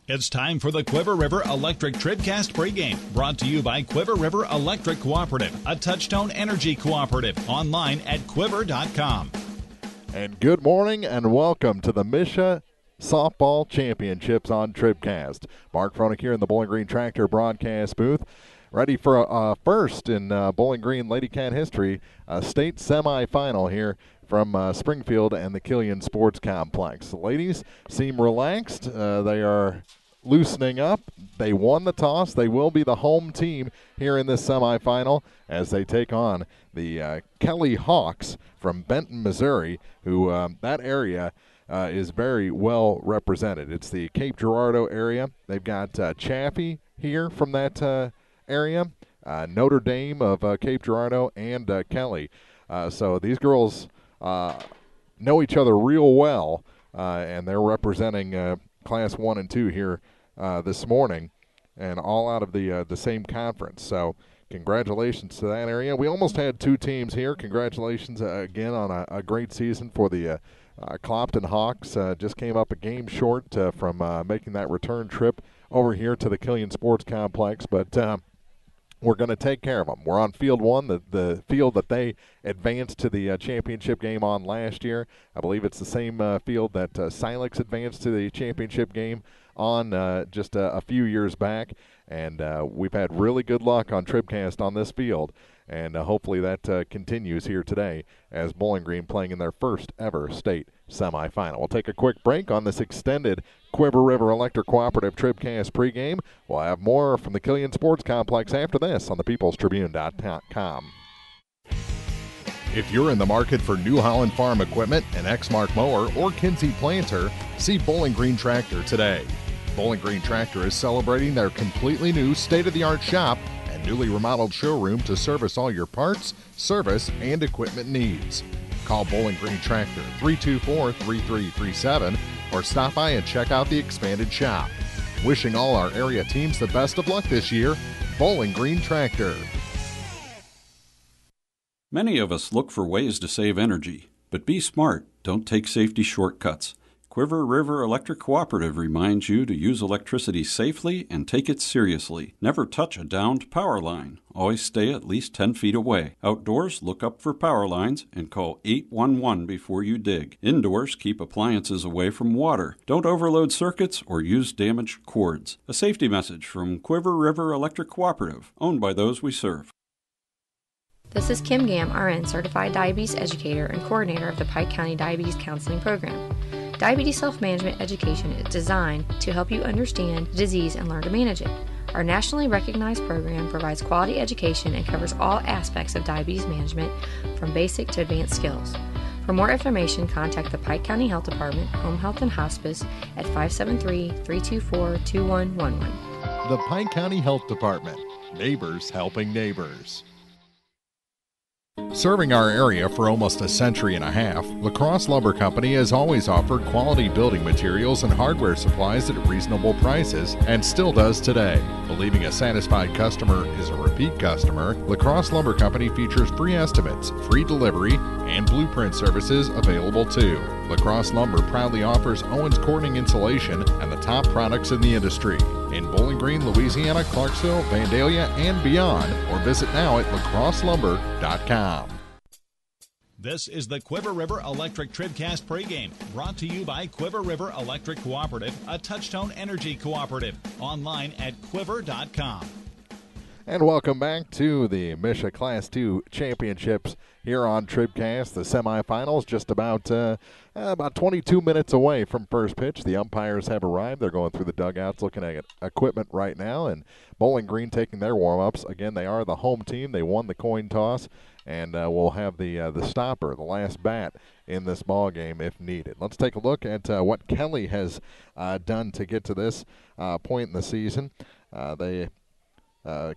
It's time for the Quiver River Electric TribCast pregame, brought to you by Quiver River Electric Cooperative, a Touchstone Energy cooperative, online at quiver.com. And good morning and welcome to the MSHSAA Softball Championships on TribCast. Mark Froelich here in the Bowling Green Tractor broadcast booth, ready for a first in Bowling Green LadyCat history, a state semifinal here from Springfield and the Killian Sports Complex. The ladies seem relaxed. They are loosening up. They won the toss. They will be the home team here in this semifinal as they take on the Kelly Hawks from Benton, Missouri, who that area is very well represented. It's the Cape Girardeau area. They've got Chaffee here from that area, Notre Dame of Cape Girardeau, and Kelly. So these girls know each other real well, and they're representing Class 1 and 2 here this morning, and all out of the same conference. So congratulations to that area. We almost had two teams here. Congratulations again on a great season for the Clopton Hawks. Just came up a game short from making that return trip over here to the Killian Sports Complex, but we're going to take care of them. We're on Field 1, the field that they advanced to the championship game on last year. I believe it's the same field that Silex advanced to the championship game on just a few years back. And we've had really good luck on TribCast on this field. And hopefully that continues here today as Bowling Green playing in their first ever state semifinal. We'll take a quick break on this extended Quiver River Electric Cooperative TribCast pregame. We'll have more from the Killian Sports Complex after this on the peoplestribune.com. If you're in the market for New Holland Farm equipment, an Exmark mower, or Kinsey planter, see Bowling Green Tractor today. Bowling Green Tractor is celebrating their completely new state-of-the-art shop and newly remodeled showroom to service all your parts, service, and equipment needs. Call Bowling Green Tractor 324-3337 or stop by and check out the expanded shop. Wishing all our area teams the best of luck this year, Bowling Green Tractor. Many of us look for ways to save energy, but be smart. Don't take safety shortcuts. Quiver River Electric Cooperative reminds you to use electricity safely and take it seriously. Never touch a downed power line. Always stay at least 10 feet away. Outdoors, look up for power lines and call 811 before you dig. Indoors, keep appliances away from water. Don't overload circuits or use damaged cords. A safety message from Quiver River Electric Cooperative, owned by those we serve. This is Kim Gam, RN, Certified Diabetes Educator and Coordinator of the Pike County Diabetes Counseling Program. Diabetes self-management education is designed to help you understand the disease and learn to manage it. Our nationally recognized program provides quality education and covers all aspects of diabetes management, from basic to advanced skills. For more information, contact the Pike County Health Department, Home Health and Hospice at 573-324-2111. The Pike County Health Department. Neighbors helping neighbors. Serving our area for almost a century and a half, La Crosse Lumber Company has always offered quality building materials and hardware supplies at reasonable prices and still does today. Believing a satisfied customer is a repeat customer, La Crosse Lumber Company features free estimates, free delivery, and blueprint services available too. La Crosse Lumber proudly offers Owens Corning insulation and the top products in the industry. In Bowling Green, Louisiana, Clarksville, Vandalia, and beyond, or visit now at lacrosselumber.com. This is the Quiver River Electric TribCast pregame, brought to you by Quiver River Electric Cooperative, a Touchstone Energy cooperative, online at quiver.com. And welcome back to the MSHSAA Class 2 Championships here on TribCast. The semifinals just about 22 minutes away from first pitch. The umpires have arrived. They're going through the dugouts looking at equipment right now. And Bowling Green taking their warm-ups. Again, they are the home team. They won the coin toss. And we'll have the stopper, the last bat in this ball game if needed. Let's take a look at what Kelly has done to get to this point in the season. They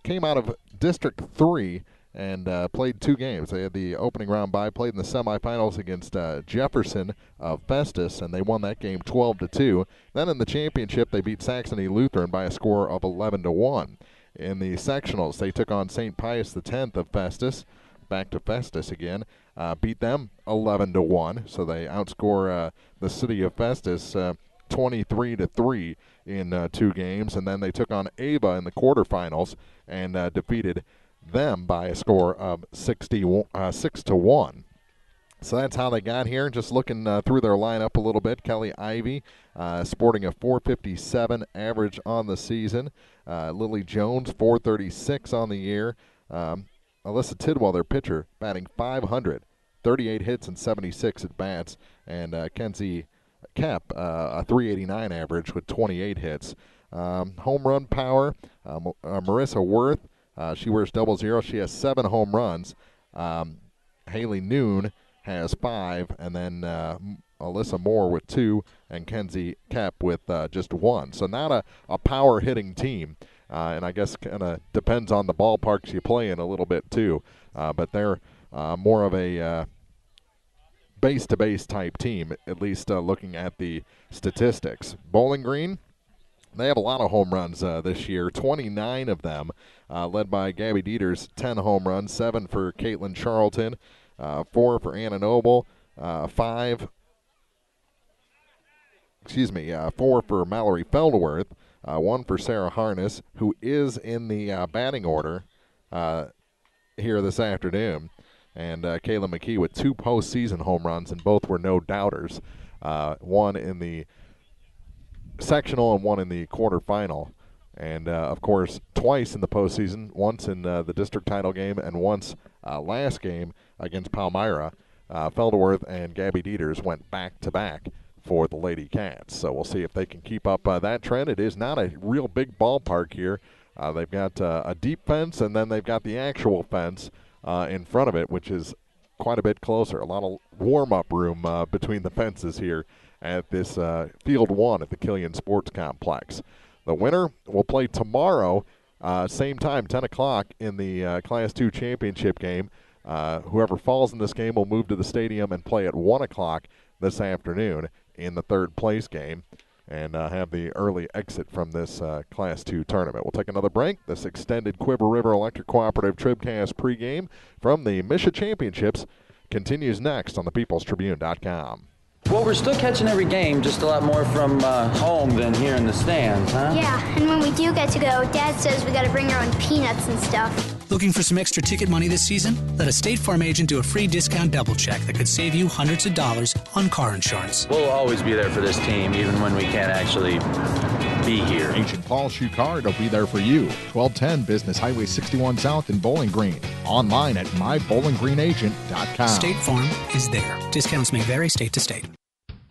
came out of District 3 and played two games. They had the opening round bye, played in the semifinals against Jefferson of Festus, and they won that game 12-2. Then in the championship, they beat Saxony Lutheran by a score of 11-1. In the sectionals, they took on St. Pius X of Festus, back to Festus again, beat them 11-1. So they outscore the city of Festus 23-3 in 2 games, and then they took on Ava in the quarterfinals and defeated them by a score of 6-1. So that's how they got here. Just looking through their lineup a little bit, Kelly Ivy sporting a 457 average on the season. Lily Jones, 436 on the year. Alyssa Tidwell, their pitcher, batting .500, 38 hits and 76 at-bats. And Kenzie Kep, a 389 average with 28 hits. Home run power, Marissa Worth, she wears 00. She has 7 home runs. Haley Noon has 5, and then Alyssa Moore with 2, and Kenzie Kep with just 1. So not a power hitting team, and I guess kind of depends on the ballparks you play in a little bit too. But they're more of a base-to-base type team, at least looking at the statistics. Bowling Green, they have a lot of home runs this year, 29 of them, led by Gabby Dieters, 10 home runs, 7 for Caitlin Charlton, 4 for Anna Noble, 4 for Mallory Feldworth, 1 for Sarah Harness, who is in the batting order here this afternoon, and Kayla McKee with 2 postseason home runs, and both were no doubters, 1 in the sectional and 1 in the quarterfinal. And, of course, twice in the postseason, once in the district title game and once last game against Palmyra. Feldworth and Gabby Dieters went back-to-back for the LadyCats. So we'll see if they can keep up that trend. It is not a real big ballpark here. They've got a deep fence, and then they've got the actual fence in front of it, which is quite a bit closer. A lot of warm-up room between the fences here at this Field 1 at the Killian Sports Complex. The winner will play tomorrow, same time, 10 o'clock, in the Class 2 championship game. Whoever falls in this game will move to the stadium and play at 1 o'clock this afternoon in the third place game and have the early exit from this Class 2 tournament. We'll take another break. This extended Quiver River Electric Cooperative TribCast pregame from the MSHSAA Championships continues next on thepeoplestribune.com. Well, we're still catching every game, just a lot more from home than here in the stands, huh? Yeah, and when we do get to go, Dad says we gotta bring our own peanuts and stuff. Looking for some extra ticket money this season? Let a State Farm agent do a free discount double check that could save you hundreds of dollars on car insurance. We'll always be there for this team, even when we can't actually be here. Agent Paul Shucard will be there for you. 1210 Business Highway 61 South in Bowling Green. Online at mybowlinggreenagent.com. State Farm is there. Discounts may vary state to state.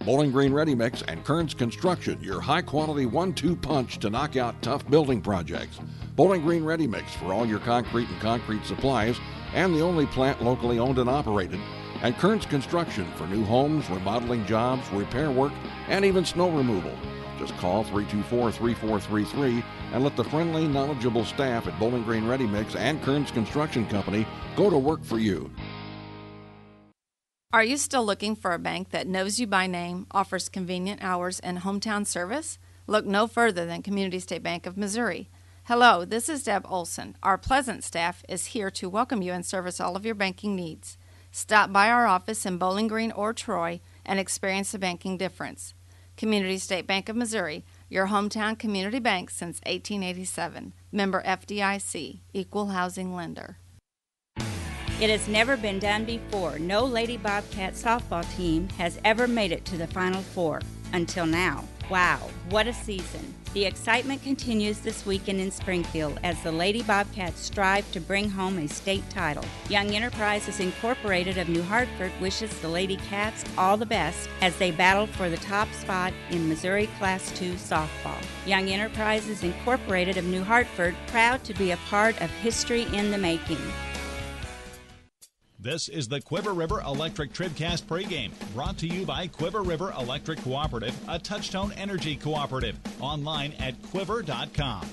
Bowling Green Ready Mix and Kearns Construction, your high-quality 1-2 punch to knock out tough building projects. Bowling Green Ready Mix for all your concrete and concrete supplies, and the only plant locally owned and operated. And Kearns Construction for new homes, remodeling jobs, repair work, and even snow removal. Just call 324-3433 and let the friendly, knowledgeable staff at Bowling Green Ready Mix and Kearns Construction Company go to work for you. Are you still looking for a bank that knows you by name, offers convenient hours, and hometown service? Look no further than Community State Bank of Missouri. Hello, this is Deb Olson. Our pleasant staff is here to welcome you and service all of your banking needs. Stop by our office in Bowling Green or Troy and experience the banking difference. Community State Bank of Missouri, your hometown community bank since 1887. Member FDIC, Equal Housing Lender. It has never been done before. No Lady Bobcat softball team has ever made it to the Final Four until now. Wow, what a season. The excitement continues this weekend in Springfield as the Lady Bobcats strive to bring home a state title. Young Enterprises Incorporated of New Hartford wishes the LadyCats all the best as they battle for the top spot in Missouri Class 2 softball. Young Enterprises Incorporated of New Hartford, proud to be a part of history in the making. This is the Quiver River Electric TribCast pregame, brought to you by Quiver River Electric Cooperative, a Touchtone Energy Cooperative. Online at quiver.com.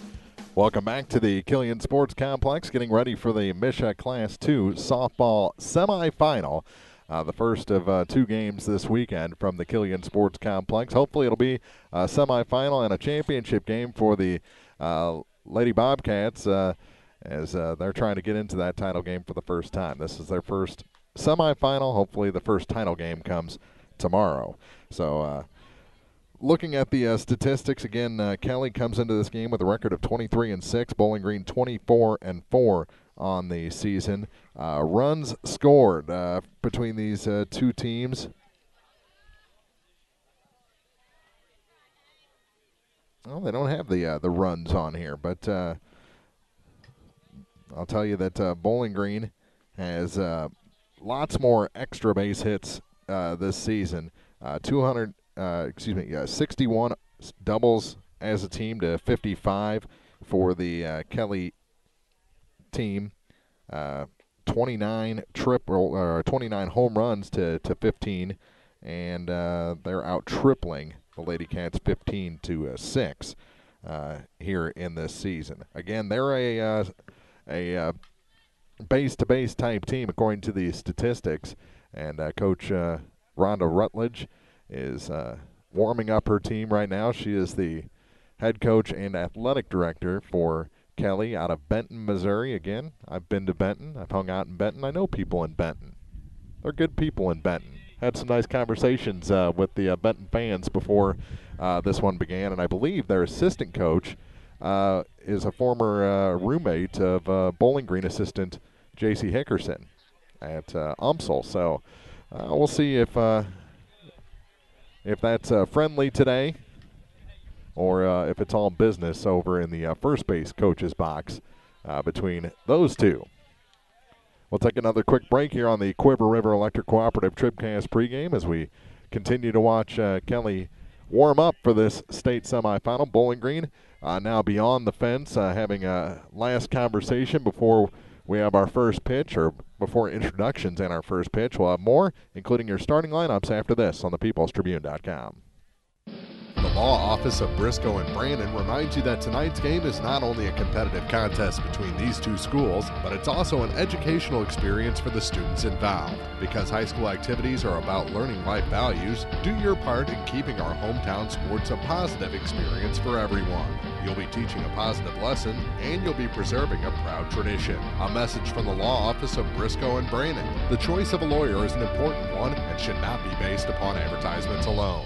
Welcome back to the Killian Sports Complex, getting ready for the MSHSAA Class 2 softball semifinal. The first of 2 games this weekend from the Killian Sports Complex. Hopefully it'll be a semifinal and a championship game for the Lady Bobcats, as they're trying to get into that title game for the first time. This is their first semifinal. Hopefully the first title game comes tomorrow. So looking at the statistics again, Kelly comes into this game with a record of 23-6. Bowling Green 24-4 on the season. Runs scored between these two teams. Well, they don't have the runs on here, but I'll tell you that Bowling Green has lots more extra base hits this season. 61 doubles as a team to 55 for the Kelly team. 29 home runs to 15, and they're out tripling the LadyCats 15-6 here in this season. Again, they're a base-to-base type team according to the statistics, and Coach Rhonda Rutledge is warming up her team right now. She is the head coach and athletic director for Kelly out of Benton, Missouri. Again, I've been to Benton. I've hung out in Benton. I know people in Benton. They're good people in Benton. Had some nice conversations with the Benton fans before this one began, and I believe their assistant coach is a former roommate of Bowling Green assistant J.C. Hickerson at UMSL. So we'll see if that's friendly today, or if it's all business over in the first base coach's box between those two. We'll take another quick break here on the Quiver River Electric Cooperative TribCast pregame as we continue to watch Kelly warm up for this state semifinal. Bowling Green now beyond the fence, having a last conversation before we have our first pitch, or before introductions and our first pitch. We'll have more, including your starting lineups after this on thepeoplestribune.com. The Law Office of Briscoe and Brandon reminds you that tonight's game is not only a competitive contest between these two schools, but it's also an educational experience for the students involved. Because high school activities are about learning life values, do your part in keeping our hometown sports a positive experience for everyone. You'll be teaching a positive lesson, and you'll be preserving a proud tradition. A message from the Law Office of Briscoe and Brandon. The choice of a lawyer is an important one and should not be based upon advertisements alone.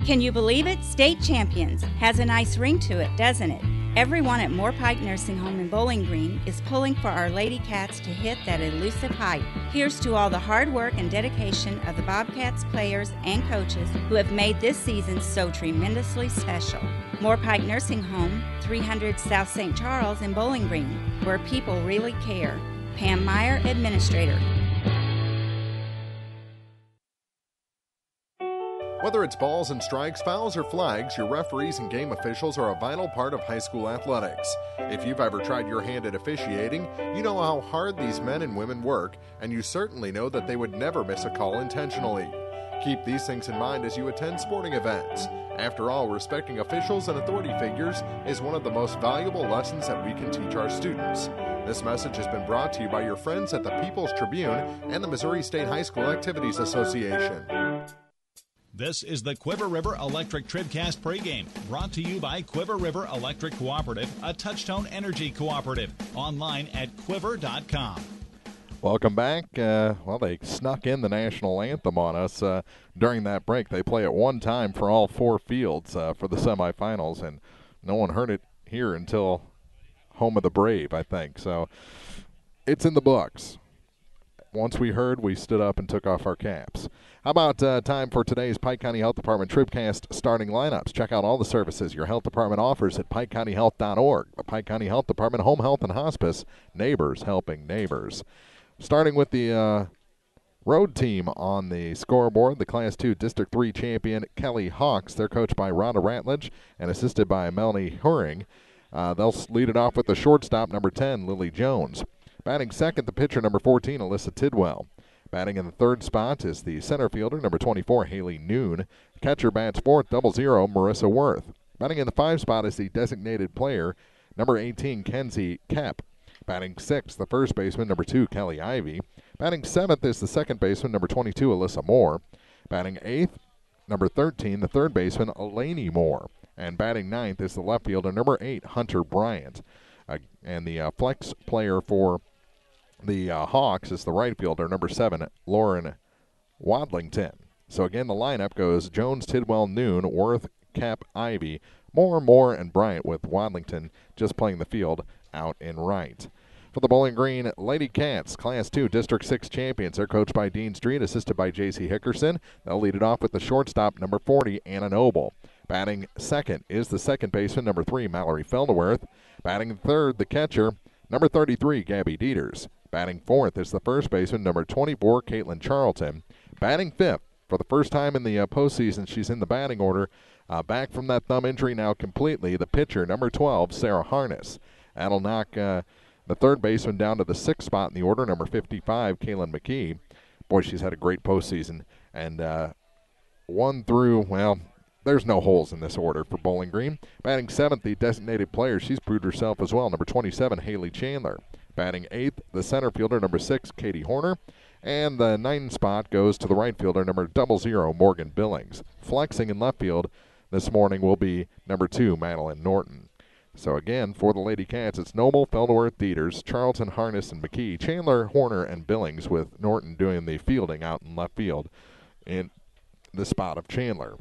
Can you believe it? State Champions has a nice ring to it, doesn't it? Everyone at Moore Pike Nursing Home in Bowling Green is pulling for our LadyCats to hit that elusive height. Here's to all the hard work and dedication of the Bobcats players and coaches who have made this season so tremendously special. Moore Pike Nursing Home, 300 South St. Charles in Bowling Green, where people really care. Pam Meyer, Administrator. Whether it's balls and strikes, fouls, or flags, your referees and game officials are a vital part of high school athletics. If you've ever tried your hand at officiating, you know how hard these men and women work, and you certainly know that they would never miss a call intentionally. Keep these things in mind as you attend sporting events. After all, respecting officials and authority figures is one of the most valuable lessons that we can teach our students. This message has been brought to you by your friends at the People's Tribune and the Missouri State High School Activities Association. This is the Quiver River Electric TribCast pregame, brought to you by Quiver River Electric Cooperative, a touchtone energy cooperative. Online at quiver.com. Welcome back. Well, they snuck in the national anthem on us during that break. They play it one time for all four fields for the semifinals, and no one heard it here until Home of the Brave, I think. So it's in the books. Once we heard, we stood up and took off our caps. How about time for today's Pike County Health Department TribCast starting lineups? Check out all the services your health department offers at PikeCountyHealth.org. The Pike County Health Department, Home Health and Hospice, neighbors helping neighbors. Starting with the road team on the scoreboard, the Class 2 District 3 champion Kelly Hawks. They're coached by Rhonda Ratledge and assisted by Melanie Huring. They'll lead it off with the shortstop, number 10, Lily Jones. Batting second, the pitcher, number 14, Alyssa Tidwell. Batting in the third spot is the center fielder, number 24, Haley Noon. Catcher bats fourth, 00, Marissa Worth. Batting in the 5 spot is the designated player, number 18, Kenzie Kep. Batting sixth, the first baseman, number 2, Kelly Ivy. Batting seventh is the second baseman, number 22, Alyssa Moore. Batting eighth, number 13, the third baseman, Elaney Moore. And batting ninth is the left fielder, number 8, Hunter Bryant. And the flex player for the Hawks is the right fielder, number 7, Lauren Wadlington. So again, the lineup goes Jones, Tidwell, Noon, Worth, Cap, Ivy, Moore, and Bryant, with Wadlington just playing the field out in right. For the Bowling Green LadyCats, Class 2 District 6 champions. They're coached by Dean Street, assisted by J.C. Hickerson. They'll lead it off with the shortstop, number 40, Anna Noble. Batting second is the second baseman, number 3, Mallory Felderworth. Batting third, the catcher, number 33, Gabby Dieters. Batting fourth is the first baseman, number 24, Caitlin Charlton. Batting fifth, for the first time in the postseason, she's in the batting order. Back from that thumb injury now completely, the pitcher, number 12, Sarah Harness. That'll knock the third baseman down to the sixth spot in the order, number 55, Kaylin McKee. Boy, she's had a great postseason. And one through, well, there's no holes in this order for Bowling Green. Batting seventh, the designated player, she's proved herself as well, number 27, Haley Chandler. Batting eighth, the center fielder, number 6, Katie Horner. And the ninth spot goes to the right fielder, number 00, Morgan Billings. Flexing in left field this morning will be number 2, Madeline Norton. So again, for the LadyCats, it's Noble, Felderworth, Dieters, Charlton, Harness, and McKee, Chandler, Horner, and Billings, with Norton doing the fielding out in left field in the spot of Chandler.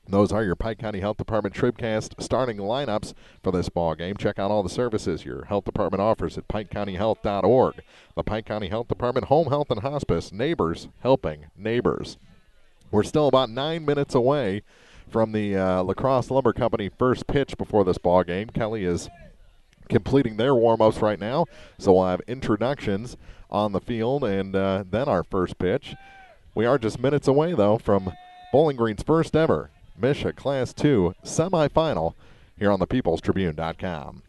Those are your Pike County Health Department TribCast starting lineups for this ball game. Check out all the services your health department offers at PikeCountyHealth.org. The Pike County Health Department, Home Health and Hospice, neighbors helping neighbors. We're still about 9 minutes away from the La Crosse Lumber Company first pitch before this ball game. Kelly is completing their warm-ups right now, so we'll have introductions on the field and then our first pitch. We are just minutes away, though, from Bowling Green's first ever MSHSAA Class 2 semifinal here on the peoplestribune.com.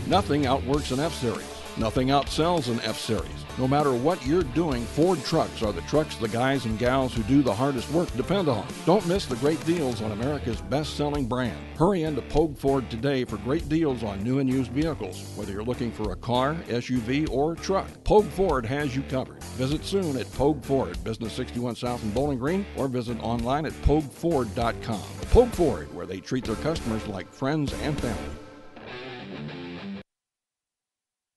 Nothing outworks an F-Series. Nothing outsells an F-Series. No matter what you're doing, Ford trucks are the trucks the guys and gals who do the hardest work depend on. Don't miss the great deals on America's best-selling brand. Hurry into Pogue Ford today for great deals on new and used vehicles. Whether you're looking for a car, SUV, or truck, Pogue Ford has you covered. Visit soon at Pogue Ford, Business 61 South in Bowling Green, or visit online at PogueFord.com. Pogue Ford, where they treat their customers like friends and family.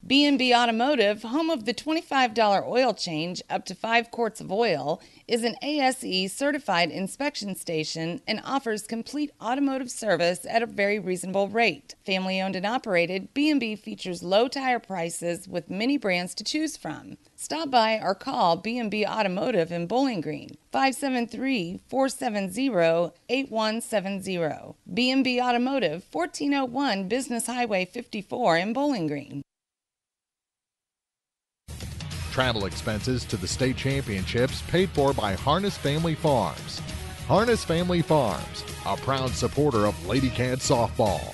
B&B Automotive, home of the $25 oil change up to 5 quarts of oil, is an ASE certified inspection station and offers complete automotive service at a very reasonable rate. Family owned and operated, B&B features low tire prices with many brands to choose from. Stop by or call B&B Automotive in Bowling Green, 573-470-8170. B&B Automotive, 1401 Business Highway 54 in Bowling Green. Travel expenses to the state championships paid for by Harness Family Farms. Harness Family Farms, a proud supporter of LadyCats softball.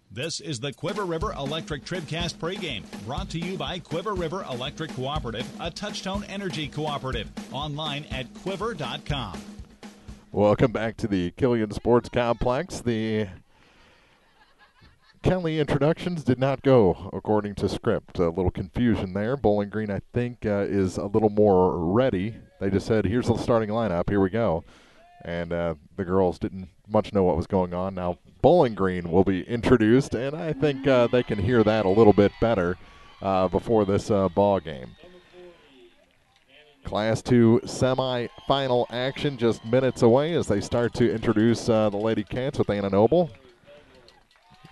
This is the Quiver River Electric TribCast pregame, brought to you by Quiver River Electric Cooperative, a Touchtone Energy cooperative. Online at quiver.com. Welcome back to the Killian Sports Complex. The Kelly introductions did not go according to script. A little confusion there. Bowling Green, I think, is a little more ready. They just said, here's the starting lineup. Here we go. And the girls didn't much know what was going on. Now Bowling Green will be introduced, and I think they can hear that a little bit better before this ball game. Class 2 semifinal action just minutes away as they start to introduce the LadyCats with Anna Noble.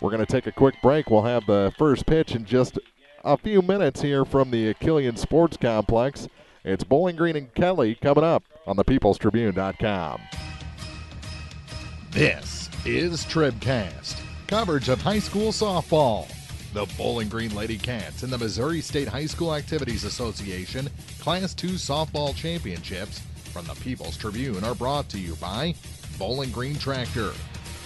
We're going to take a quick break. We'll have the first pitch in just a few minutes here from the Killian Sports Complex. It's Bowling Green and Kelly coming up on the peoplestribune.com. This is TribCast, coverage of high school softball. The Bowling Green LadyCats and the Missouri State High School Activities Association Class 2 Softball Championships from the People's Tribune are brought to you by Bowling Green Tractor,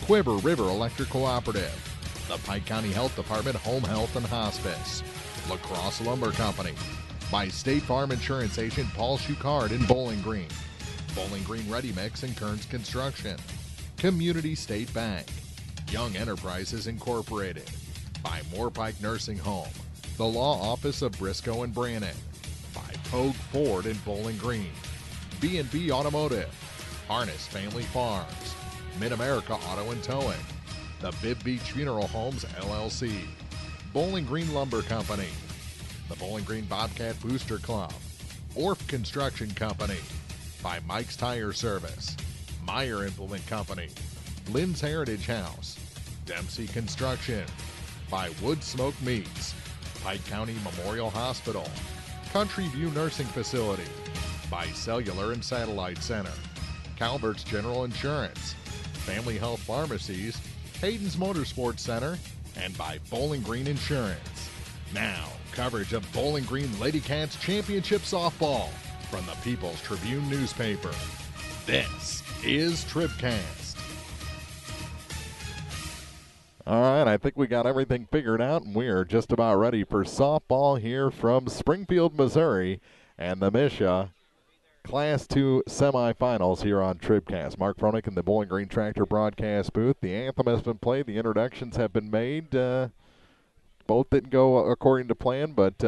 Quiver River Electric Cooperative, the Pike County Health Department Home Health and Hospice, La Crosse Lumber Company, by State Farm Insurance Agent Paul Schuchard in Bowling Green, Bowling Green Ready Mix and Kearns Construction, Community State Bank, Young Enterprises Incorporated, by Moorpike Nursing Home, the Law Office of Briscoe and Brannon, by Pogue Ford in Bowling Green, B&B Automotive, Harness Family Farms, Mid-America Auto and Towing, the Bibb Beach Funeral Homes, LLC, Bowling Green Lumber Company, the Bowling Green Bobcat Booster Club, Orff Construction Company, by Mike's Tire Service, Meyer Implement Company, Lynn's Heritage House, Dempsey Construction, by Wood Smoke Meats, Pike County Memorial Hospital, Country View Nursing Facility, by Cellular and Satellite Center, Calvert's General Insurance, Family Health Pharmacies, Hayden's Motorsports Center, and by Bowling Green Insurance. Now, coverage of Bowling Green LadyCats Championship Softball from the People's Tribune newspaper. This is TribCast. All right, I think we got everything figured out, and we are just about ready for softball here from Springfield, Missouri, and the MSHSAA Class 2 semifinals here on TribCast. Mark Froelich in the Bowling Green Tractor broadcast booth. The anthem has been played. The introductions have been made. Both didn't go according to plan, but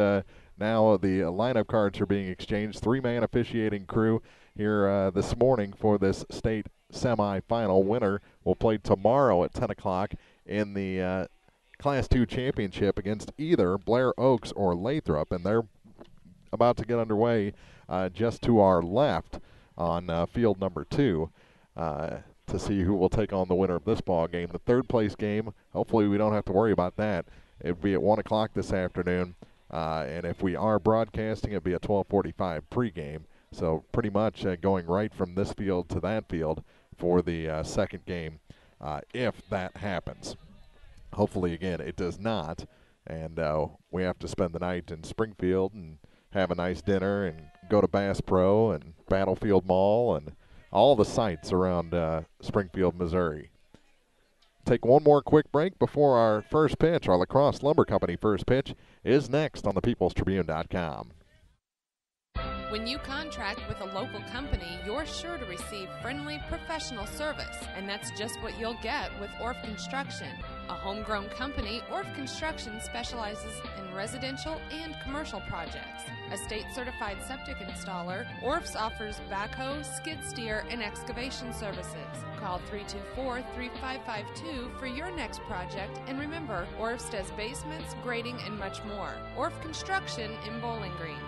now the lineup cards are being exchanged. Three-man officiating crew here this morning for this state semifinal. Winner will play tomorrow at 10 o'clock in the Class 2 championship against either Blair Oaks or Lathrop, and they're about to get underway just to our left on field number 2 to see who will take on the winner of this ball game. The third place game, hopefully we don't have to worry about that. It'll be at 1 o'clock this afternoon, and if we are broadcasting, it'll be at 12:45 pregame. So pretty much going right from this field to that field for the second game, if that happens. Hopefully, again, it does not, and we have to spend the night in Springfield and have a nice dinner and go to Bass Pro and Battlefield Mall and all the sites around Springfield, Missouri. Take one more quick break before our first pitch. Our La Crosse Lumber Company first pitch is next on thepeoplestribune.com. When you contract with a local company, you're sure to receive friendly, professional service, and that's just what you'll get with Orff Construction. A homegrown company, Orff Construction specializes in residential and commercial projects. A state-certified septic installer, Orff's offers backhoe, skid steer, and excavation services. Call 324-3552 for your next project, and remember, Orff's does basements, grading, and much more. Orff Construction in Bowling Green.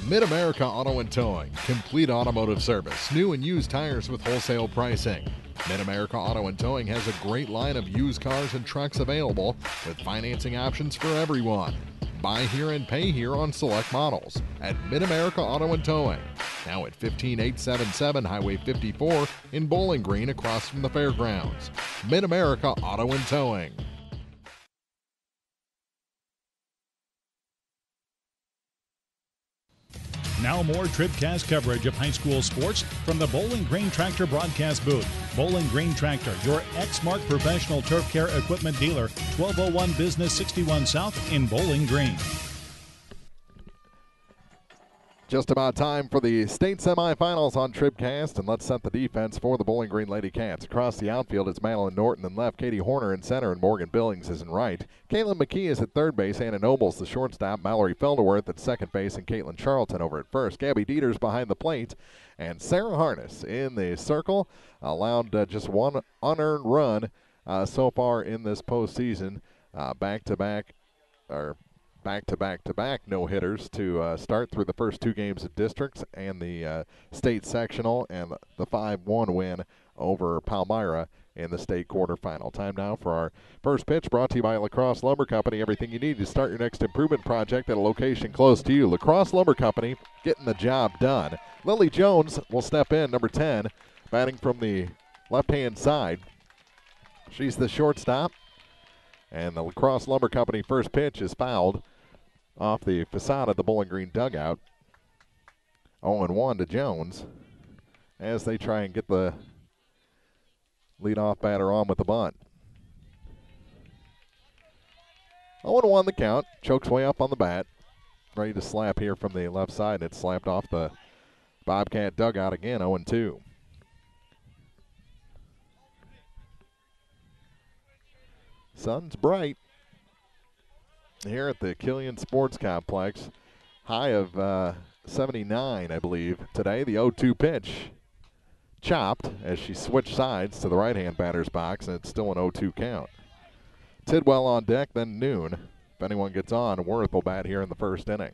Mid-America Auto and Towing, complete automotive service, new and used tires with wholesale pricing. Mid-America Auto and Towing has a great line of used cars and trucks available with financing options for everyone. Buy here and pay here on select models at Mid-America Auto and Towing. Now at 15877 Highway 54 in Bowling Green across from the fairgrounds. Mid-America Auto and Towing. Now more TribCast coverage of high school sports from the Bowling Green Tractor broadcast booth. Bowling Green Tractor, your Exmark professional turf care equipment dealer, 1201 Business 61 South in Bowling Green. Just about time for the state semifinals on TribCast, and let's set the defense for the Bowling Green LadyCats. Across the outfield, it's Madeline Norton in left, Katie Horner in center, and Morgan Billings is in right. Caitlin McKee is at third base, Anna Nobles the shortstop, Mallory Felderworth at second base, and Caitlin Charlton over at first. Gabby Dieters behind the plate, and Sarah Harness in the circle. Allowed just one unearned run so far in this postseason. Back-to-back no-hitters to start through the first two games of districts and the state sectional and the 5-1 win over Palmyra in the state quarterfinal. Time now for our first pitch, brought to you by La Crosse Lumber Company. Everything you need to start your next improvement project at a location close to you. La Crosse Lumber Company, getting the job done. Lily Jones will step in, number 10, batting from the left-hand side. She's the shortstop. And the La Crosse Lumber Company first pitch is fouled off the facade of the Bowling Green dugout. 0-1 to Jones as they try and get the leadoff batter on with the bunt. 0-1 the count. Chokes way up on the bat. Ready to slap here from the left side. It's slapped off the Bobcat dugout again, 0-2. Sun's bright here at the Killian Sports Complex. High of 79, I believe, today. The 0-2 pitch. chopped as she switched sides to the right-hand batter's box, and it's still an 0-2 count. Tidwell on deck, then Noon. If anyone gets on, Worth will bat here in the first inning.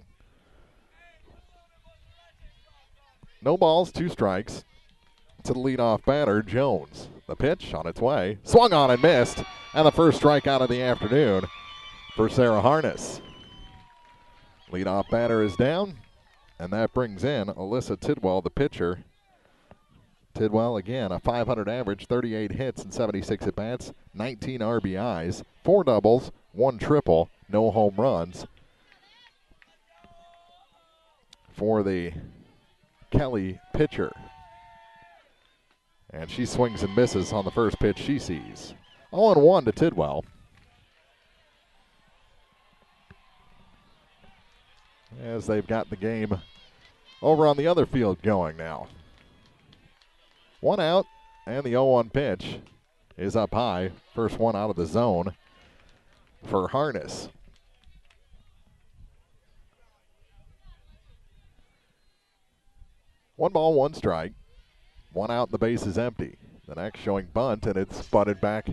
No balls, 2 strikes to the leadoff batter, Jones. The pitch on its way, swung on and missed, and the first strikeout of the afternoon for Sarah Harness. Leadoff batter is down, and that brings in Alyssa Tidwell, the pitcher. Tidwell, again, a .500 average, 38 hits and 76 at-bats, 19 RBIs, 4 doubles, 1 triple, no home runs for the Kelly pitcher. And she swings and misses on the first pitch she sees. 0-1 to Tidwell. As they've got the game over on the other field going now. 1 out, and the 0-1 pitch is up high. First one out of the zone for Harness. One ball, 1 strike. 1 out, the base is empty. The next showing bunt, and it's butted back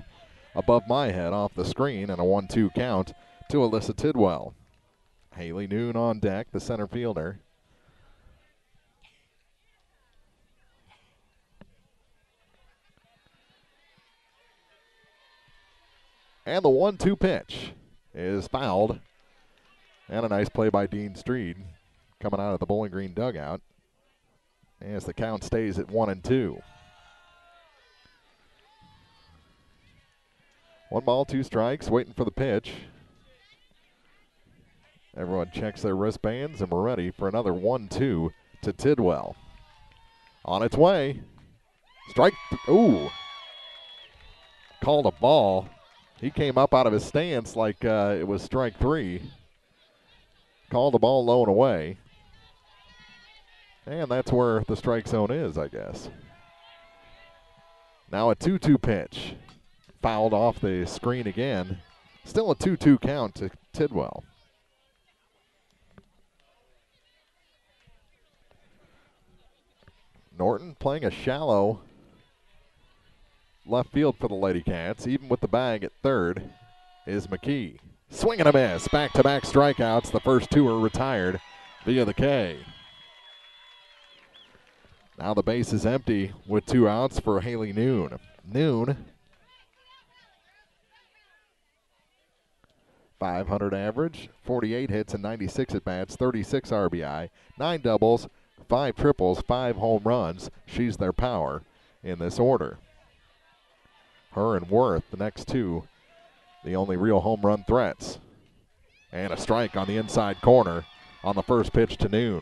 above my head off the screen, and a 1-2 count to Alyssa Tidwell. Haley Noon on deck, the center fielder. And the 1-2 pitch is fouled. And a nice play by Dean Street coming out of the Bowling Green dugout as the count stays at 1-2. 1 ball, 2 strikes, waiting for the pitch. Everyone checks their wristbands, and we're ready for another 1-2 to Tidwell. On its way. Strike. Ooh. Called a ball. He came up out of his stance like it was strike 3. Called the ball low and away. And that's where the strike zone is, I guess. Now a 2-2 pitch. Fouled off the screen again. Still a 2-2 count to Tidwell. Norton playing a shallow left field for the LadyCats. Even with the bag at third is McKee. Swing and a miss. Back-to-back strikeouts. The first 2 are retired via the K. Now the base is empty with 2 outs for Haley Noon. Noon, .500 average, 48 hits and 96 at-bats, 36 RBI, 9 doubles, 5 triples, 5 home runs. She's their power in this order. Her and Worth, the next 2, the only real home run threats. And a strike on the inside corner on the first pitch to Noon.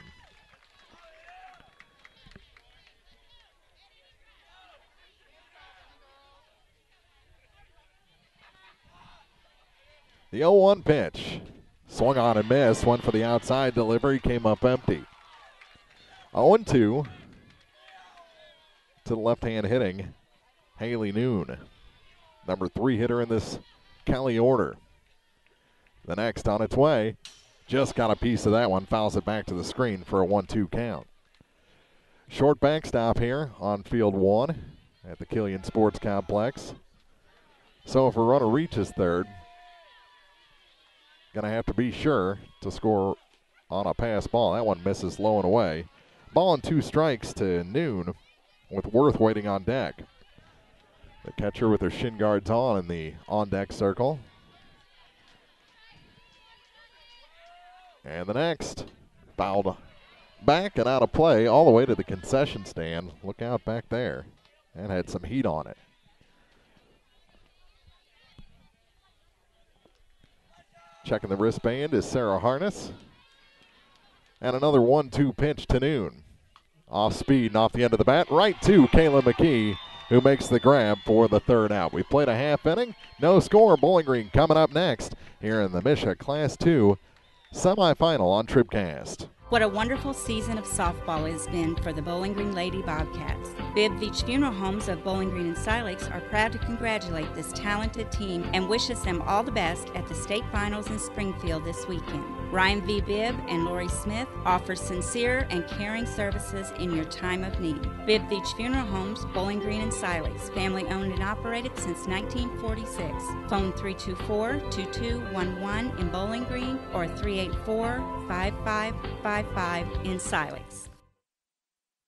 The 0-1 pitch. Swung on and missed. Went for the outside delivery. Came up empty. 0-2 to the left-hand hitting Haley Noon. Number 3 hitter in this Kelly order. The next on its way. Just got a piece of that one. Fouls it back to the screen for a 1-2 count. Short backstop here on field 1 at the Killian Sports Complex. So if a runner reaches third, going to have to be sure to score on a pass ball. That one misses low and away. Ball and 2 strikes to Noon with Worth waiting on deck. The catcher with her shin guards on in the on-deck circle. And the next, fouled back and out of play all the way to the concession stand. Look out back there. And had some heat on it. Checking the wristband is Sarah Harness. And another 1-2 pitch to Noon. Off speed and off the end of the bat, right to Kayla McKee, who makes the grab for the 3rd out. We played a half inning, no score. Bowling Green coming up next here in the MSHSAA Class 2 semifinal on TribCast. What a wonderful season of softball has been for the Bowling Green Lady Bobcats. Bibb Beach Funeral Homes of Bowling Green and Silex are proud to congratulate this talented team and wishes them all the best at the state finals in Springfield this weekend. Ryan V. Bibb and Lori Smith offer sincere and caring services in your time of need. Bibb Beach Funeral Homes, Bowling Green and Siley's, family owned and operated since 1946. Phone 324-2211 in Bowling Green or 384-5555 in Siley's.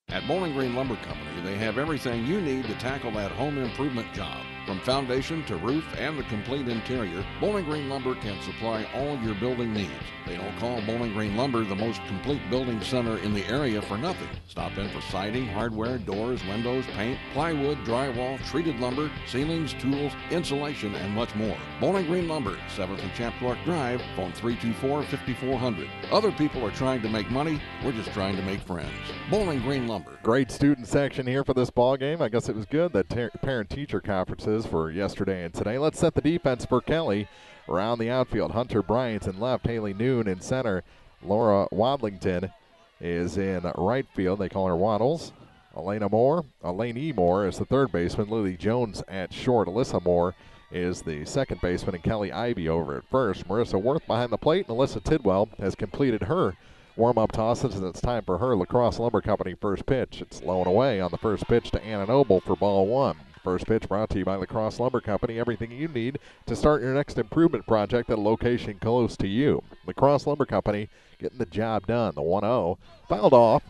At Bowling Green Lumber Company, they have everything you need to tackle that home improvement job. From foundation to roof and the complete interior, Bowling Green Lumber can supply all your building needs. They don't call Bowling Green Lumber the most complete building center in the area for nothing. Stop in for siding, hardware, doors, windows, paint, plywood, drywall, treated lumber, ceilings, tools, insulation, and much more. Bowling Green Lumber, 7th and Chapdelack Drive, phone 324-5400. Other people are trying to make money, we're just trying to make friends. Bowling Green Lumber. Great student section here for this ball game. I guess it was good that parent-teacher conferences for yesterday and today. Let's set the defense for Kelly. Around the outfield, Hunter Bryant in left, Haley Noon in center. Laura Wadlington is in right field. They call her Waddles. Elaine E. Moore is the third baseman. Lily Jones at short. Alyssa Moore is the second baseman, and Kelly Ivy over at first. Marissa Worth behind the plate, and Alyssa Tidwell has completed her warm-up tosses, and it's time for her Lacrosse Lumber Company first pitch. It's low and away on the first pitch to Anna Noble for ball one. First pitch brought to you by Lacrosse Lumber Company. Everything you need to start your next improvement project at a location close to you. Lacrosse Lumber Company getting the job done. The 1-0 fouled off,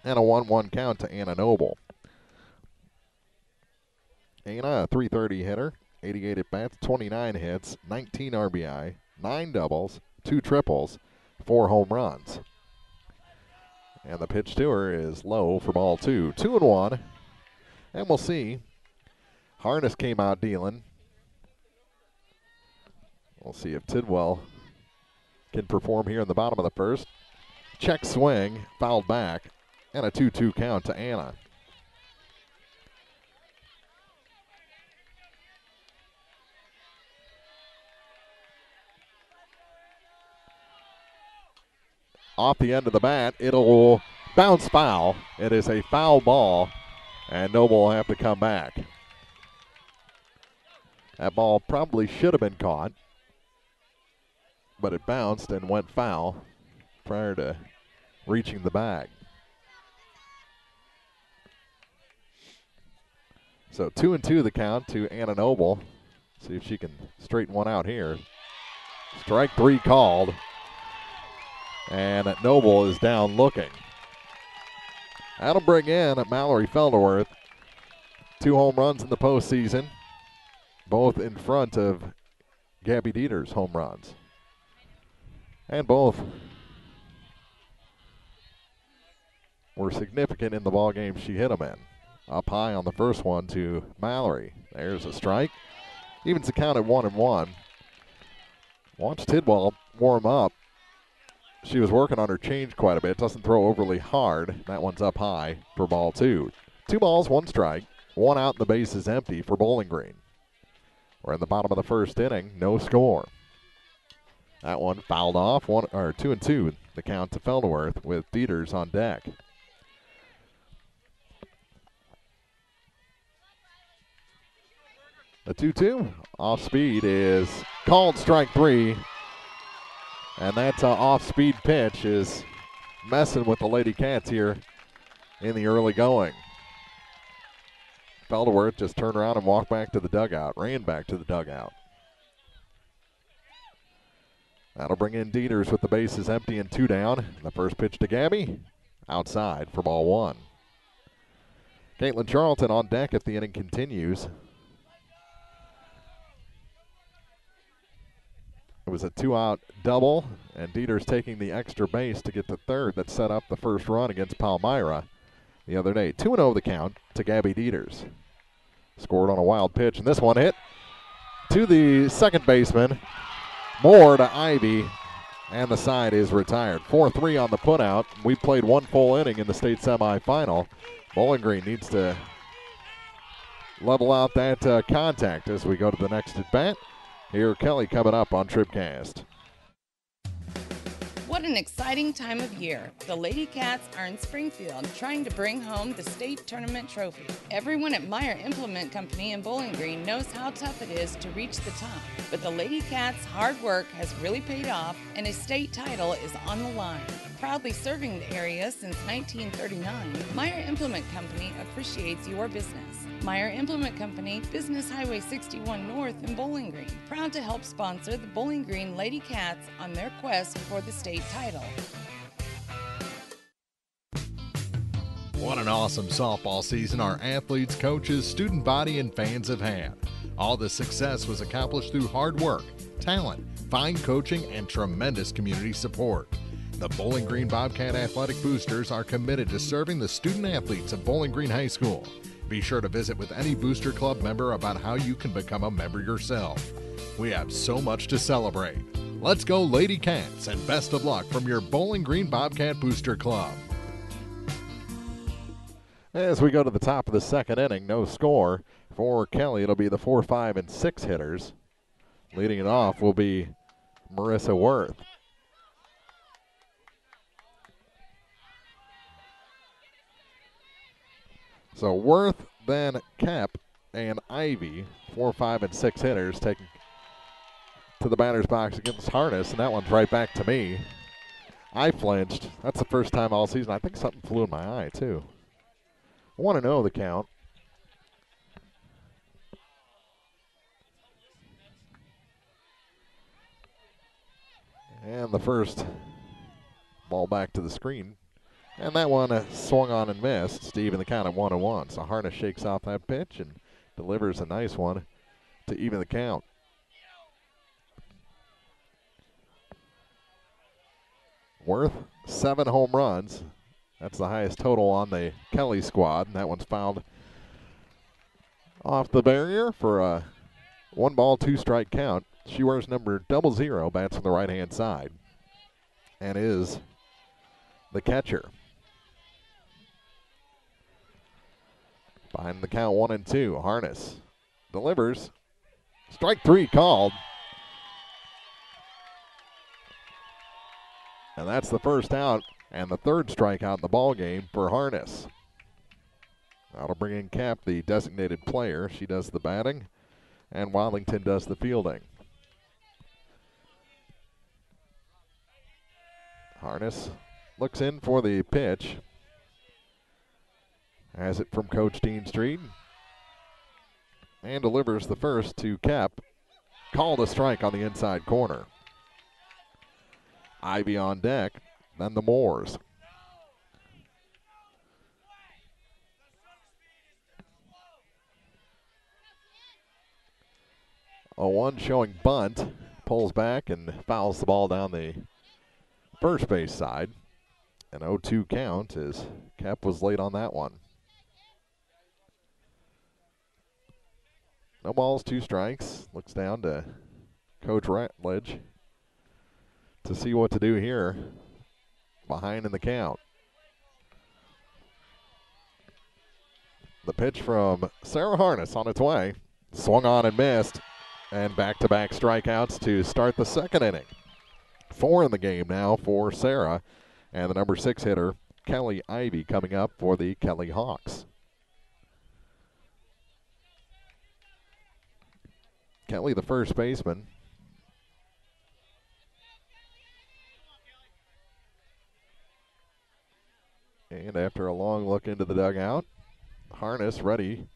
and a 1-1 count to Anna Noble. Anna, a .330 hitter, 88 at-bats, 29 hits, 19 RBI, 9 doubles, 2 triples, 4 home runs. And the pitch to her is low for ball two. 2-1. And we'll see. Harness came out dealing. We'll see if Tidwell can perform here in the bottom of the first. Check swing, fouled back, and a 2-2 count to Anna. Off the end of the bat, it'll bounce foul. It is a foul ball, and Noble will have to come back. That ball probably should have been caught, but it bounced and went foul prior to reaching the bag. So 2-2 the count to Anna Noble. See if she can straighten one out here. Strike three called. And Noble is down looking. That'll bring in Mallory Felderworth. 2 home runs in the postseason, both in front of Gabby Dieter's home runs. And both were significant in the ball game she hit them in. Up high on the first one to Mallory. There's a strike. Evens the count at 1-1. Watch Tidwell warm up. She was working on her change quite a bit. Doesn't throw overly hard. That one's up high for ball two. 2 balls, 1 strike. 1 out and the base is empty for Bowling Green. We're in the bottom of the first inning. No score. That one fouled off. 2-2 the count to Felderworth with Dieters on deck. The 2-2 off speed is called strike 3. And that off-speed pitch is messing with the LadyCats here in the early going. Felderworth just turned around and walked back to the dugout, ran back to the dugout. That'll bring in Dieters with the bases empty and 2 down. The first pitch to Gabby, outside for ball 1. Caitlin Charlton on deck if the inning continues. It was a 2-out double, and Dieters taking the extra base to get to third that set up the first run against Palmyra the other day. 2-0 the count to Gabby Dieters. Scored on a wild pitch, and this one hit to the second baseman. Moore to Ivy, and the side is retired. 4-3 on the putout. We played 1 full inning in the state semifinal. Bowling Green needs to level out that contact as we go to the next at bat. Here, Kelly coming up on TribCast. What What an exciting time of year. The LadyCats are in Springfield trying to bring home the state tournament trophy. Everyone at Meyer Implement Company in Bowling Green knows how tough it is to reach the top. But the LadyCats' hard work has really paid off, and a state title is on the line. Proudly serving the area since 1939, Meyer Implement Company appreciates your business. Meyer Implement Company, Business Highway 61 North in Bowling Green. Proud to help sponsor the Bowling Green LadyCats on their quest for the state title. What an awesome softball season our athletes, coaches, student body, and fans have had. All this success was accomplished through hard work, talent, fine coaching, and tremendous community support. The Bowling Green Bobcat Athletic Boosters are committed to serving the student athletes of Bowling Green High School. Be sure to visit with any Booster Club member about how you can become a member yourself. We have so much to celebrate. Let's go LadyCats, and best of luck from your Bowling Green Bobcat Booster Club. As we go to the top of the second inning, no score for Kelly. It'll be the 4, 5, and 6 hitters. Leading it off will be Marissa Worth. So Worth, then Kep, and Ivy, 4, 5, and 6 hitters, taking to the batter's box against Harness, and that one's right back to me. I flinched. That's the first time all season. I think something flew in my eye, too. 1-0 the count. And the first ball back to the screen. And that one swung on and missed. Steve in the count at 1-1. So Harness shakes off that pitch and delivers a nice one to even the count. Worth 7 home runs. That's the highest total on the Kelly squad. And that one's fouled off the barrier for a 1-ball, 2-strike count. She wears number 00, bats on the right-hand side, and is the catcher. Behind the count 1-2, Harness delivers. Strike 3 called. And that's the first out and the third strikeout in the ball game for Harness. That'll bring in Cap, the designated player. She does the batting, and Wildington does the fielding. Harness looks in for the pitch. Has it from Coach Dean Street. And delivers the first to Cap. Called a strike on the inside corner. Ivy on deck, then the Moors. A 1 showing bunt. Pulls back and fouls the ball down the first base side. An 0-2 count as Cap was late on that one. No balls, 2 strikes. Looks down to Coach Ratledge to see what to do here. Behind in the count. The pitch from Sarah Harness on its way. Swung on and missed. And back-to-back strikeouts to start the second inning. 4 in the game now for Sarah. And the number 6 hitter, Kelly Ivy, coming up for the Kelly Hawks. Kelly, the first baseman. And after a long look into the dugout, Harness ready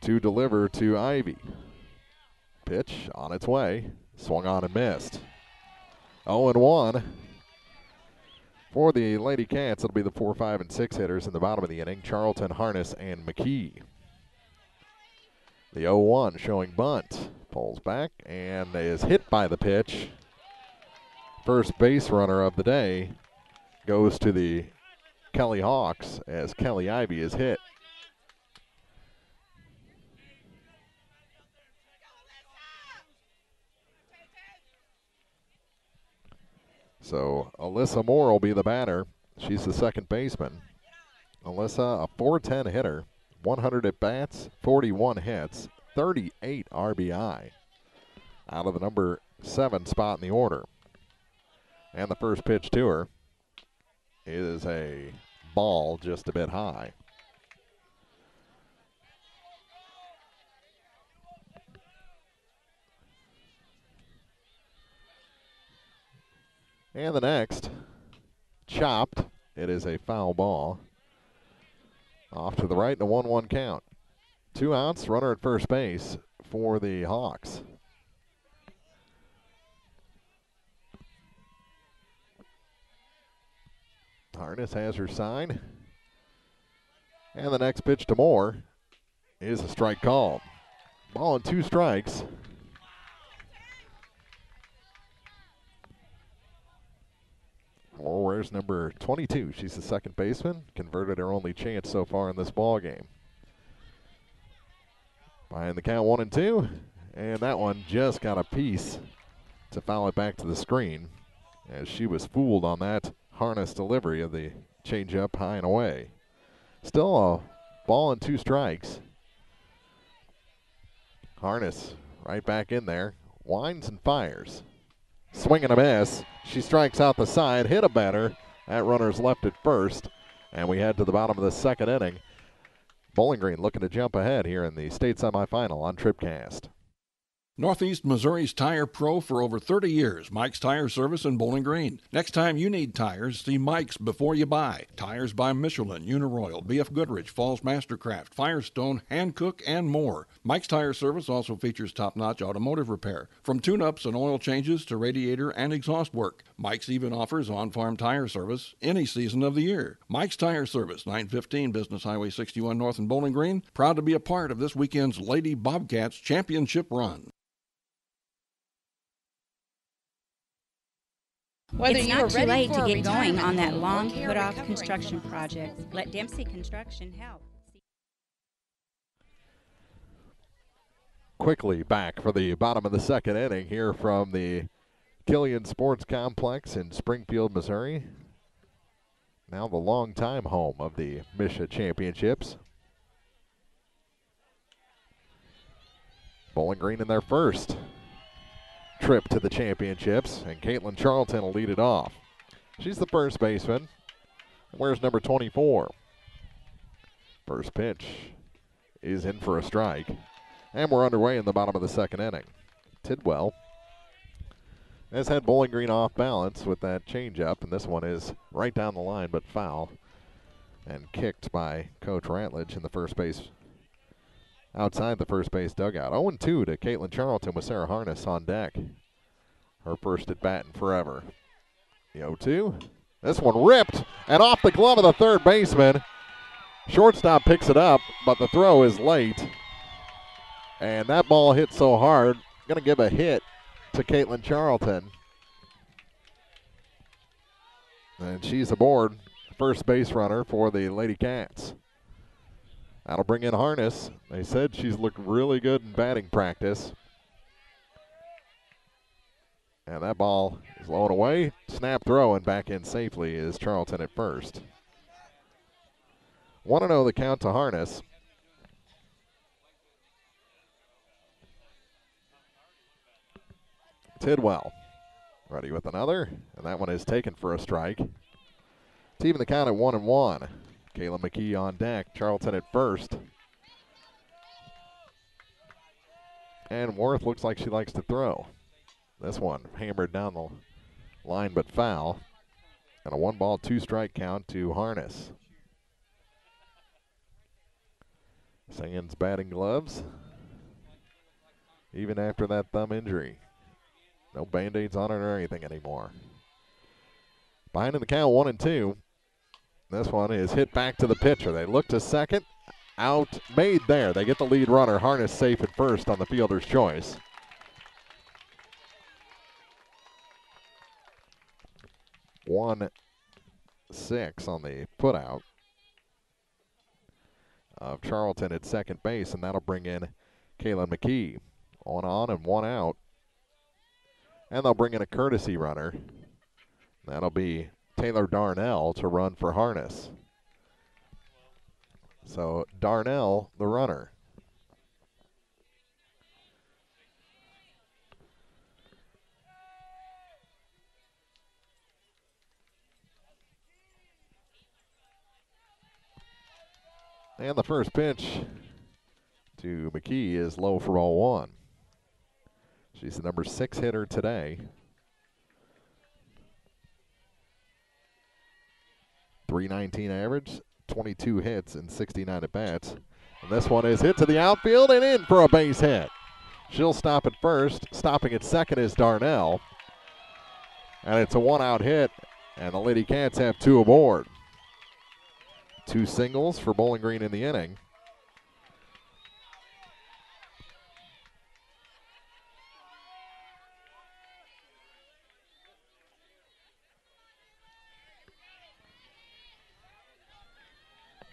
to deliver to Ivy. Pitch on its way. Swung on and missed. 0-1 for the LadyCats. It'll be the 4, 5, and 6 hitters in the bottom of the inning. Charlton, Harness, and McKee. The 0-1 showing bunt. Pulls back and is hit by the pitch. First base runner of the day goes to the Kelly Hawks as Kelly Ivy is hit. So Alyssa Moore will be the batter. She's the second baseman. Alyssa, a .410 hitter, 100 at bats, 41 hits, 38 RBI out of the number 7 spot in the order. And the first pitch to her is a ball just a bit high. And the next, chopped. It is a foul ball. Off to the right and a 1-1 count. 2 outs, runner at first base for the Hawks. Harness has her sign. And the next pitch to Moore is a strike called. Ball and 2 strikes. Moore wears number 22. She's the second baseman. Converted her only chance so far in this ball game. Behind the count 1-2. And that one just got a piece to foul it back to the screen, as she was fooled on that Harness delivery of the changeup high and away. Still a ball and 2 strikes. Harness right back in there. Winds and fires. Swing and a miss. She strikes out the side, hit a batter. That runner's left at first. And we head to the bottom of the second inning. Bowling Green looking to jump ahead here in the state semifinal on TribCast. Northeast Missouri's Tire Pro for over 30 years. Mike's Tire Service in Bowling Green. Next time you need tires, see Mike's before you buy. Tires by Michelin, Uniroyal, BF Goodrich, Falls Mastercraft, Firestone, Hankook, and more. Mike's Tire Service also features top-notch automotive repair, from tune-ups and oil changes to radiator and exhaust work. Mike's even offers on-farm tire service any season of the year. Mike's Tire Service, 915 Business Highway 61 North in Bowling Green. Proud to be a part of this weekend's Lady Bobcats championship run. It's not too late to get going on that long put-off construction project. Let Dempsey Construction help. Quickly back for the bottom of the second inning here from the Killian Sports Complex in Springfield, Missouri. Now the longtime home of the MSHSAA Championships. Bowling Green in their first trip to the championships, and Caitlin Charlton will lead it off. She's the first baseman. Where's number 24? First pitch is in for a strike, and we're underway in the bottom of the second inning. Tidwell has had Bowling Green off balance with that changeup, and this one is right down the line but foul and kicked by Coach Ratledge in the first base, outside the first base dugout. 0-2 to Caitlin Charlton with Sarah Harness on deck. Her first at bat in forever. The 0-2. This one ripped and off the glove of the third baseman. Shortstop picks it up, but the throw is late. And that ball hit so hard, going to give a hit to Caitlin Charlton. And she's aboard, first base runner for the LadyCats. That'll bring in Harness. They said she's looked really good in batting practice. And that ball is low and away. Snap throw and back in safely is Charlton at first. 1-0 the count to Harness. Tidwell ready with another, and that one is taken for a strike. To even the count at 1-1. Kayla McKee on deck, Charlton at first. And Worth looks like she likes to throw. This one hammered down the line but foul. And a 1-ball, 2-strike count to Harness. Sands batting gloves. Even after that thumb injury. No Band-Aids on it or anything anymore. Behind in the count, 1-2. This one is hit back to the pitcher. They look to second. Out made there. They get the lead runner. Harness safe at first on the fielder's choice. One 6 on the putout of Charlton at second base, and that'll bring in Kaylin McKee. One on and one out. And they'll bring in a courtesy runner. That'll be Taylor Darnell to run for Harness. So Darnell, the runner. And the first pitch to McKee is low for ball one. She's the number 6 hitter today. 319 average, 22 hits, and 69 at-bats. And this one is hit to the outfield and in for a base hit. She'll stop at first. Stopping at second is Darnell. And it's a one-out hit, and the LadyCats have 2 aboard. 2 singles for Bowling Green in the inning.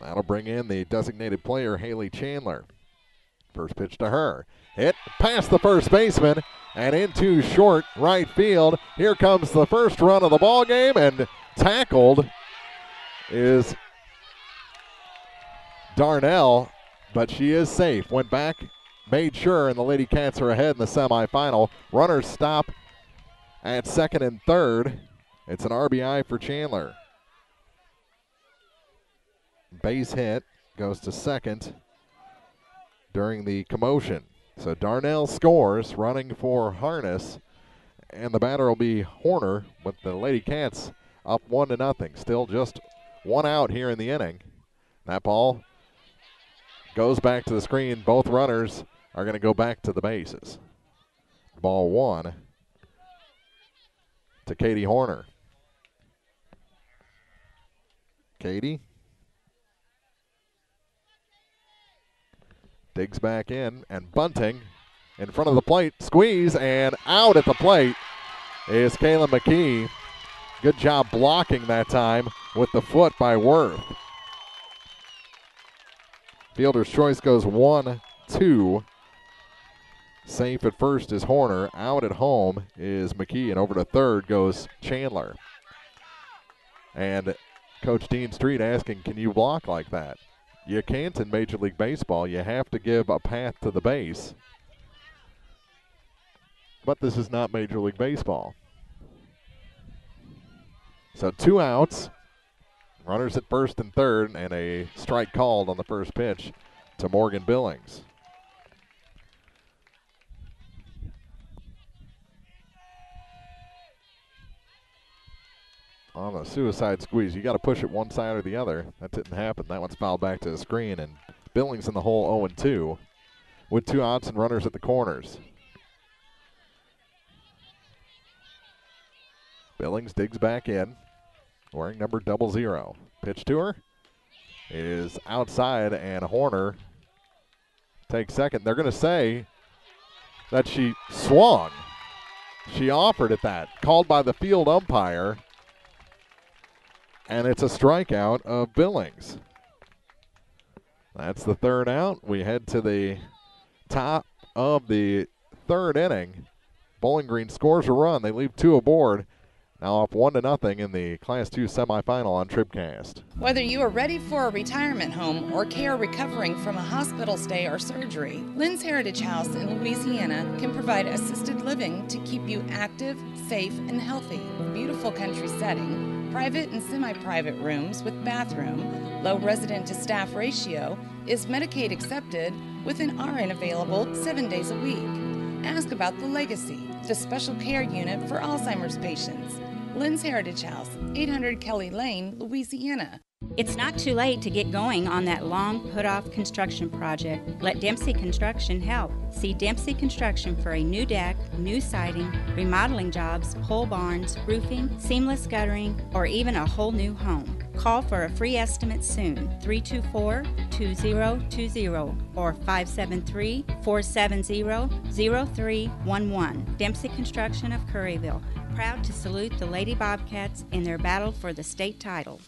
That'll bring in the designated player, Haley Chandler. First pitch to her. Hit past the first baseman and into short right field. Here comes the first run of the ball game, and tackled is Darnell, but she is safe. Went back, made sure, and the LadyCats are ahead in the semifinal. Runners stop at second and third. It's an RBI for Chandler. Base hit goes to second during the commotion. So Darnell scores, running for Harness, and the batter will be Horner, with the LadyCats up 1-0. Still just 1 out here in the inning. That ball goes back to the screen. Both runners are going to go back to the bases. Ball 1 to Katie Horner. Katie digs back in, and bunting in front of the plate. Squeeze, and out at the plate is Kayla McKee. Good job blocking that time with the foot by Worth. Fielder's choice goes 1-2. Safe at first is Horner. Out at home is McKee, and over to third goes Chandler. And Coach Dean Street asking, can you block like that? You can't in Major League Baseball. You have to give a path to the base. But this is not Major League Baseball. So 2 outs. Runners at first and third, and a strike called on the first pitch to Morgan Billings. On a suicide squeeze, you got to push it one side or the other. That didn't happen. That one's fouled back to the screen, and Billings in the hole 0-2 with 2 outs and runners at the corners. Billings digs back in, wearing number 00. Pitch to her is outside, and Horner takes second. They're going to say that she swung. She offered at that. Called by the field umpire. And it's a strikeout of Billings. That's the 3rd out. We head to the top of the 3rd inning. Bowling Green scores a run. They leave 2 aboard. Now up 1-0 in the Class 2 semifinal on TribCast. Whether you are ready for a retirement home or care recovering from a hospital stay or surgery, Lynn's Heritage House in Louisiana can provide assisted living to keep you active, safe, and healthy. Beautiful country setting, private and semi-private rooms with bathroom, low resident to staff ratio, is Medicaid accepted with an RN available 7 days a week. Ask about the Legacy, the special care unit for Alzheimer's patients. Lynn's Heritage House, 800 Kelly Lane, Louisiana. It's not too late to get going on that long put-off construction project. Let Dempsey Construction help. See Dempsey Construction for a new deck, new siding, remodeling jobs, pole barns, roofing, seamless guttering, or even a whole new home. Call for a free estimate soon, 324-2020 or 573-470-0311. Dempsey Construction of Curryville, proud to salute the Lady Bobcats in their battle for the state title.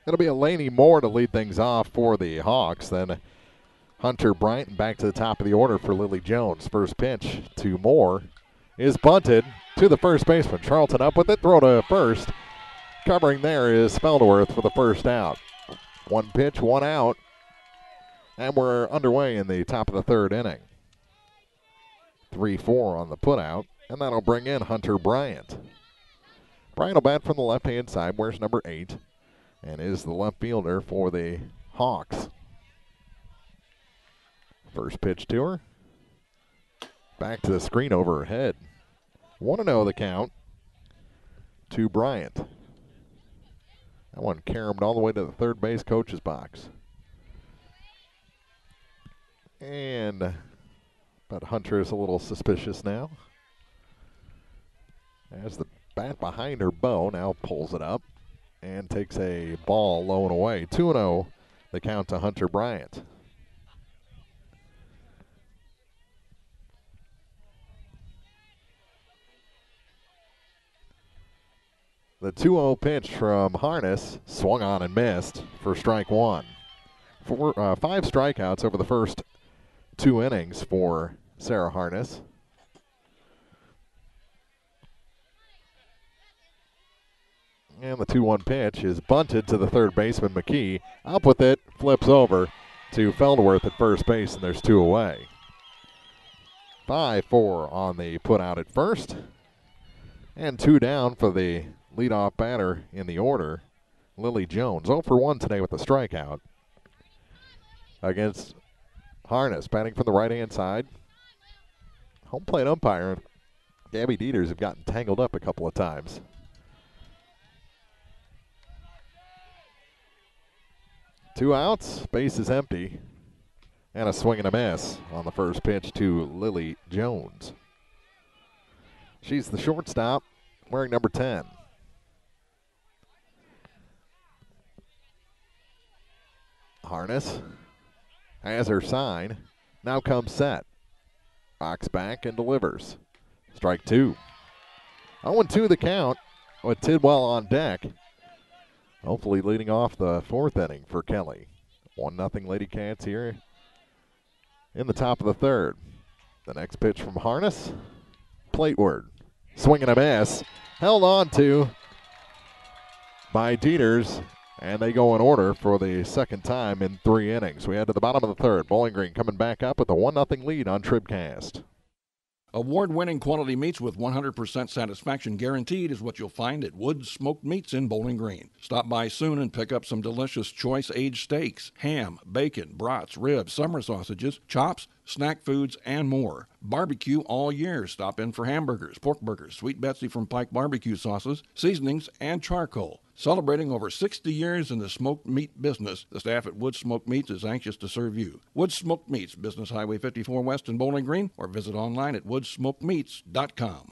It'll be Elaney Moore to lead things off for the Hawks. Then Hunter Bryant back to the top of the order for Lily Jones. First pitch to Moore is bunted to the first baseman. Charlton up with it, throw to first. Covering there is Feldworth for the first out. 1 pitch, 1 out. And we're underway in the top of the 3rd inning. 3-4 on the putout, and that'll bring in Hunter Bryant. Bryant will bat from the left-hand side, wears number 8, and is the left fielder for the Hawks. First pitch to her. Back to the screen over her head. 1-0 the count to Bryant. That one caromed all the way to the third base coach's box. And but Hunter is a little suspicious now. As the bat behind her bow now pulls it up and takes a ball low and away. 2-0 the count to Hunter Bryant. The 2-0 pitch from Harness swung on and missed for strike one. 5 strikeouts over the first 2 innings for Sarah Harness. And the 2-1 pitch is bunted to the third baseman, McKee. Up with it, flips over to Feldworth at first base, and there's 2 away. 5-4 on the put out at first. And 2 down for the leadoff batter in the order, Lily Jones. 0 for 1 today with a strikeout against Harness, batting from the right-hand side. Home plate umpire Gabby Dieters have gotten tangled up a couple of times. Two outs, base is empty, and a swing and a miss on the first pitch to Lily Jones. She's the shortstop, wearing number 10. Harness has her sign, now comes set. Rocks back and delivers. Strike 2. 0-2 the count with Tidwell on deck. Hopefully leading off the 4th inning for Kelly. 1-0 Lady Cats here in the top of the 3rd. The next pitch from Harness. Plateward. Swing and a miss. Held on to by Dieters. And they go in order for the second time in 3 innings. We head to the bottom of the 3rd. Bowling Green coming back up with a 1-0 lead on TribCast. Award-winning quality meats with 100% satisfaction guaranteed is what you'll find at Wood's Smoked Meats in Bowling Green. Stop by soon and pick up some delicious choice aged steaks, ham, bacon, brats, ribs, summer sausages, chops, snack foods, and more. Barbecue all year. Stop in for hamburgers, pork burgers, Sweet Betsy from Pike barbecue sauces, seasonings, and charcoal. Celebrating over 60 years in the smoked meat business, the staff at Wood's Smoked Meats is anxious to serve you. Wood's Smoked Meats, Business Highway 54 West in Bowling Green, or visit online at woodsmokedmeats.com.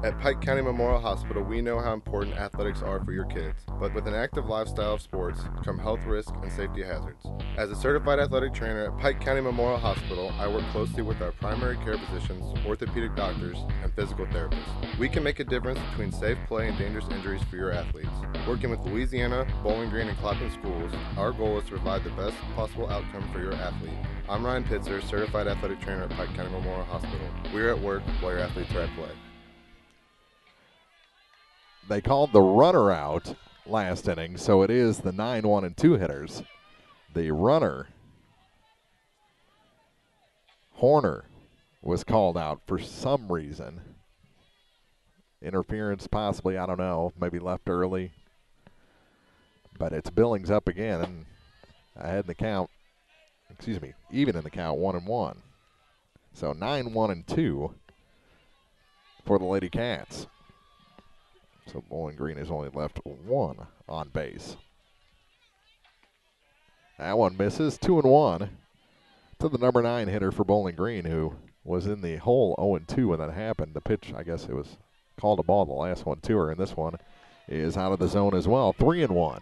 At Pike County Memorial Hospital, we know how important athletics are for your kids, but with an active lifestyle of sports come health risks and safety hazards. As a certified athletic trainer at Pike County Memorial Hospital, I work closely with our primary care physicians, orthopedic doctors, and physical therapists. We can make a difference between safe play and dangerous injuries for your athletes. Working with Louisiana, Bowling Green, and Clapton schools, our goal is to provide the best possible outcome for your athlete. I'm Ryan Pitzer, certified athletic trainer at Pike County Memorial Hospital. We're at work while your athletes are at play. They called the runner out last inning, so it is the 9-1-2 hitters. The runner, Horner, was called out for some reason. Interference possibly, I don't know, maybe left early. But it's Billings up again, and ahead in the count, even in the count, 1-1. So 9-1-2 for the Lady Cats. So Bowling Green has only left 1 on base. That one misses. 2-1 to the number 9 hitter for Bowling Green, who was in the hole 0-2 when that happened. The pitch, I guess it was called a ball, the last one to her, and this one is out of the zone as well. 3-1.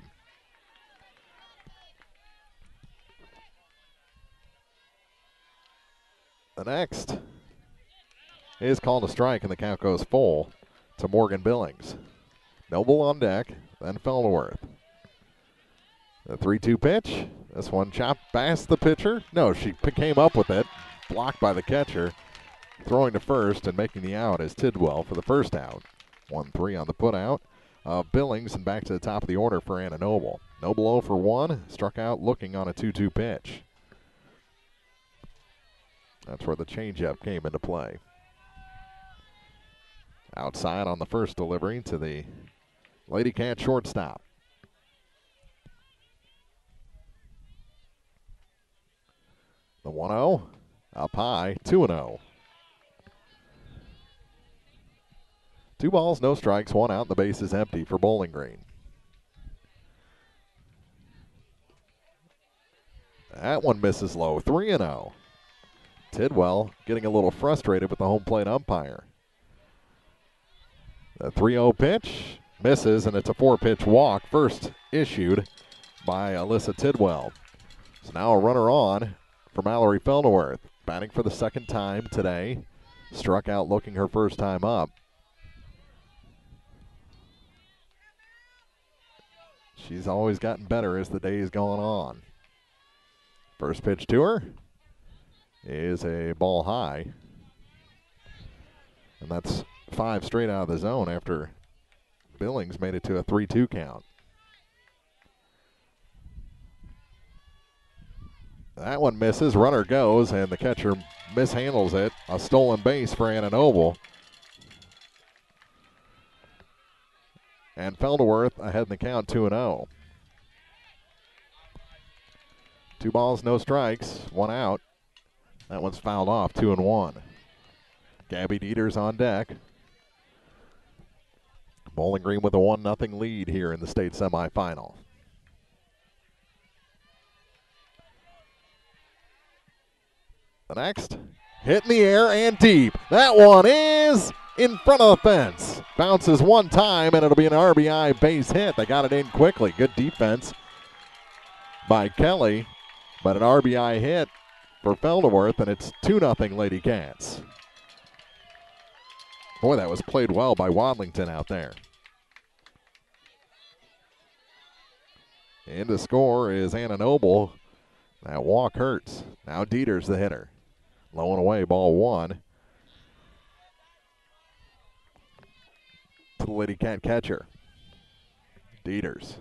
The next is called a strike, and the count goes full to Morgan Billings. Noble on deck, then Feldworth. The 3-2 pitch. This one chopped past the pitcher. No, she came up with it, blocked by the catcher. Throwing to first and making the out is Tidwell for the first out. 1-3 on the put out of Billings, and back to the top of the order for Anna Noble. Noble 0 for 1, struck out looking on a 2-2 pitch. That's where the changeup came into play. Outside on the first delivery to the LadyCats shortstop. The 1-0 up high, 2-0. 2 balls, no strikes, 1 out. The base is empty for Bowling Green. That one misses low, 3-0. Tidwell getting a little frustrated with the home plate umpire. The 3-0 pitch misses, and it's a 4-pitch walk, first issued by Alyssa Tidwell. So now a runner on for Mallory Felderworth, batting for the second time today. Struck out looking her first time up. She's always gotten better as the day's gone on. First pitch to her is a ball high. And that's 5 straight out of the zone after Billings made it to a 3-2 count. That one misses, runner goes, and the catcher mishandles it. A stolen base for Anna Noble. And Felderworth ahead in the count, 2-0. 2 balls, no strikes, 1 out. That one's fouled off, 2-1. Gabby Dieters on deck. Bowling Green with a 1-0 lead here in the state semifinal. The next, hit in the air and deep. That one is in front of the fence. Bounces one time, and it'll be an RBI base hit. They got it in quickly. Good defense by Kelly, but an RBI hit for Felderworth, and it's 2-0 LadyCats. Boy, that was played well by Wadlington out there. And the score is Anna Noble. That walk hurts. Now Dieters the hitter. Low and away, ball 1. To the LadyCat catcher. Dieters.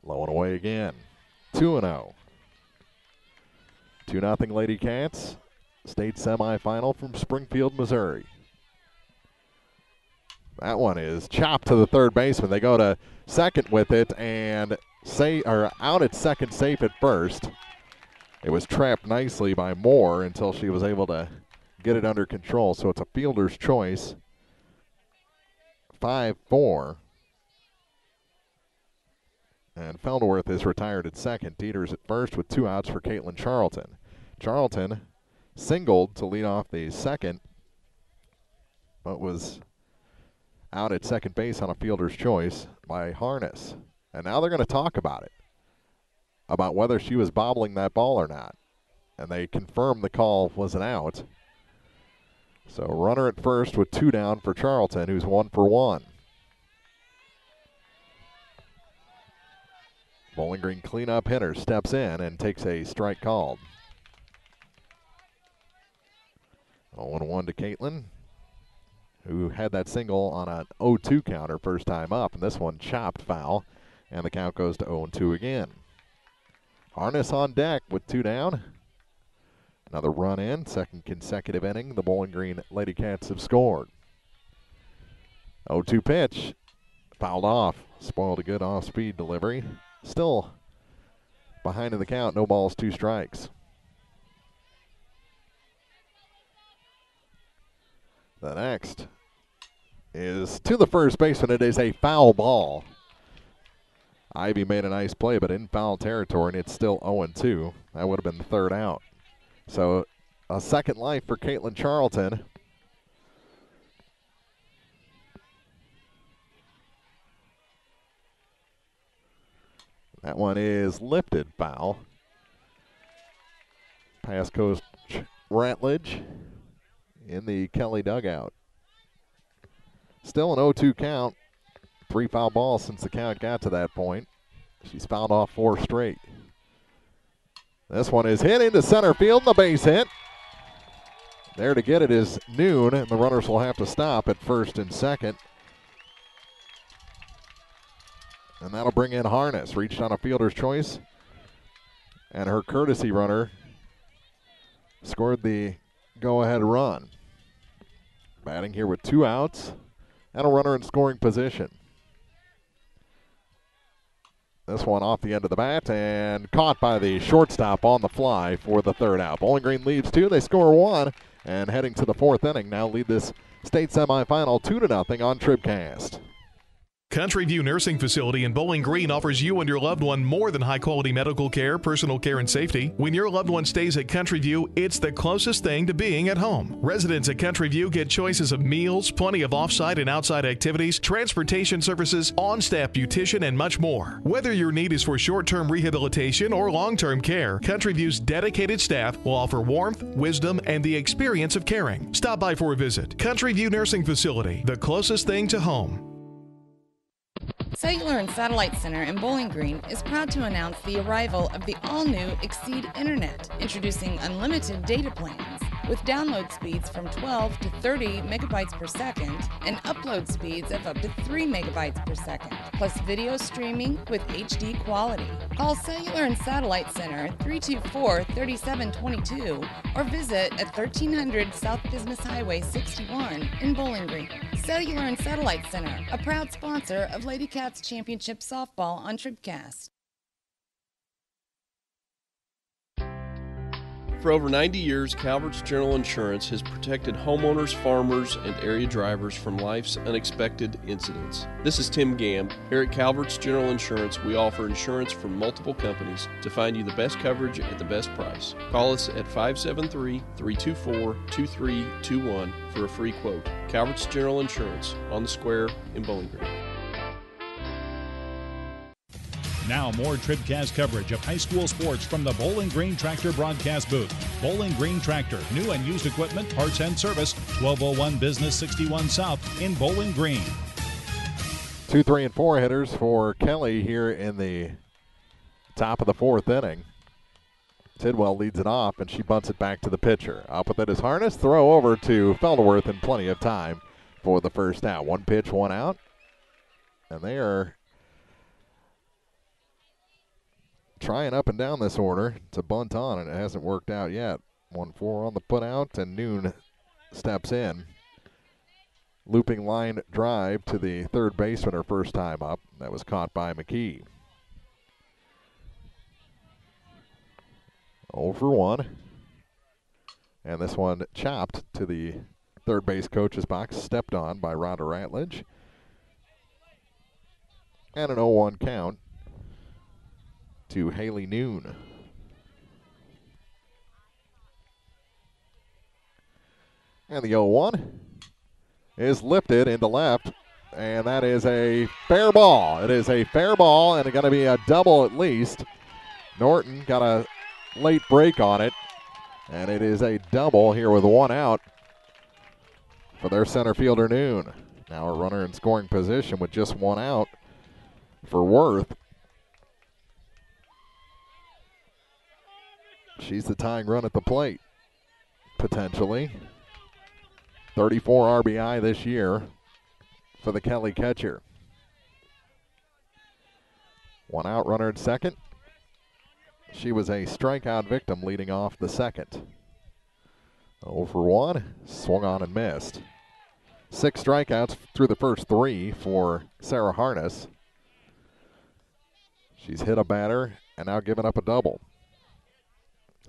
Low and away again. 2-0. 2-0 LadyCats. State semifinal from Springfield, Missouri. That one is chopped to the third baseman. They go to second with it and out at second, safe at first. It was trapped nicely by Moore until she was able to get it under control. So it's a fielder's choice. 5-4. And Felderworth is retired at second. Dieters at first with 2 outs for Caitlin Charlton. Charlton singled to lead off the second, but was out at second base on a fielder's choice by Harness. And now they're going to talk about it, about whether she was bobbling that ball or not. And they confirmed the call was an out. So runner at first with 2 down for Charlton, who's 1 for 1. Bowling Green cleanup hitter steps in and takes a strike called. 0-1 to Caitlin, who had that single on an 0-2 counter first time up, and this one chopped foul, and the count goes to 0-2 again. Harness on deck with 2 down. Another run in, second consecutive inning. The Bowling Green LadyCats have scored. 0-2 pitch, fouled off, spoiled a good off-speed delivery. Still behind in the count, no balls, 2 strikes. The next is to the first baseman. It is a foul ball. Ivy made a nice play, but in foul territory, and it's still 0-2. That would have been the third out. So a second life for Caitlin Charlton. That one is lifted foul. Past Coach Ratledge in the Kelly dugout. Still an 0-2 count. 3 foul balls since the count got to that point. She's fouled off 4 straight. This one is hit into center field, the base hit. There to get it is Noon, and the runners will have to stop at first and second. And that'll bring in Harness. Reached on a fielder's choice, and her courtesy runner scored the go-ahead run. Batting here with 2 outs and a runner in scoring position. This one off the end of the bat and caught by the shortstop on the fly for the third out. Bowling Green leads 2. They score 1, and heading to the 4th inning, now lead this state semifinal 2-0 on TribCast. Country View Nursing Facility in Bowling Green offers you and your loved one more than high-quality medical care, personal care, and safety. When your loved one stays at Country View, it's the closest thing to being at home. Residents at Country View get choices of meals, plenty of off-site and outside activities, transportation services, on-staff beautician, and much more. Whether your need is for short-term rehabilitation or long-term care, Country View's dedicated staff will offer warmth, wisdom, and the experience of caring. Stop by for a visit. Country View Nursing Facility, the closest thing to home. Cellular and Satellite Center in Bowling Green is proud to announce the arrival of the all-new Exceed Internet, introducing unlimited data plans with download speeds from 12 to 30 megabytes per second and upload speeds of up to 3 megabytes per second, plus video streaming with HD quality. Call Cellular and Satellite Center 324-3722 or visit at 1300 South Business Highway 61 in Bowling Green. Cellular and Satellite Center, a proud sponsor of LadyCats Championship Softball on TribCast. For over 90 years, Calvert's General Insurance has protected homeowners, farmers, and area drivers from life's unexpected incidents. This is Tim Gam. Here at Calvert's General Insurance, we offer insurance from multiple companies to find you the best coverage at the best price. Call us at 573-324-2321 for a free quote. Calvert's General Insurance, on the square in Bowling Green. Now more TribCast coverage of high school sports from the Bowling Green Tractor broadcast booth. Bowling Green Tractor, new and used equipment, parts and service, 1201 Business 61 South in Bowling Green. 2, 3, and 4 hitters for Kelly here in the top of the 4th inning. Tidwell leads it off, and she bunts it back to the pitcher. Up with it is Harness. Throw over to Felderworth in plenty of time for the first out. 1 pitch, 1 out. And they are trying up and down this order to bunt on, and it hasn't worked out yet. 1-4 on the put out, and Noon steps in. Looping line drive to the third baseman her first time up. That was caught by McKee. 0 for 1. And this one chopped to the third base coach's box, stepped on by Rhonda Ratledge. And an 0-1 count to Haley Noon. And the 0-1 is lifted into left, and that is a fair ball. It is a fair ball, and it's going to be a double at least. Norton got a late break on it, and it is a double here with 1 out for their center fielder Noon. Now a runner in scoring position with just 1 out for Worth. She's the tying run at the plate, potentially. 34 RBI this year for the Kelly catcher. 1 out, runner at second. She was a strikeout victim leading off the second. 0 for 1, swung on and missed. 6 strikeouts through the first 3 for Sarah Harness. She's hit a batter and now given up a double.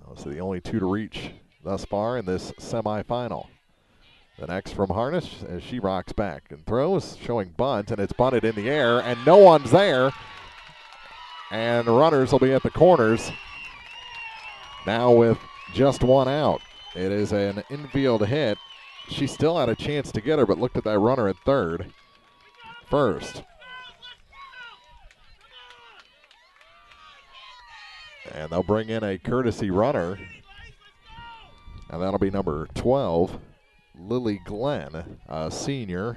Those are the only 2 to reach thus far in this semifinal. The next from Harness as she rocks back and throws, showing bunt, and it's bunted in the air, and no one's there. And runners will be at the corners now with just 1 out. It is an infield hit. She still had a chance to get her, but looked at that runner at first. And they'll bring in a courtesy runner, and that'll be number 12, Lily Glenn, a senior.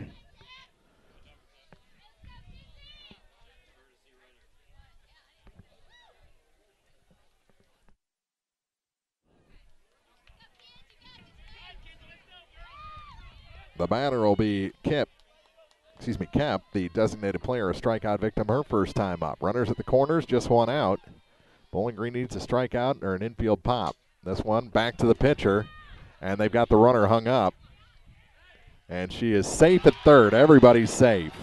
The batter will be Kep, the designated player, a strikeout victim, her first time up. Runners at the corners, just 1 out. Bowling Green needs a strikeout or an infield pop. This one back to the pitcher, and they've got the runner hung up. And she is safe at third. Everybody's safe.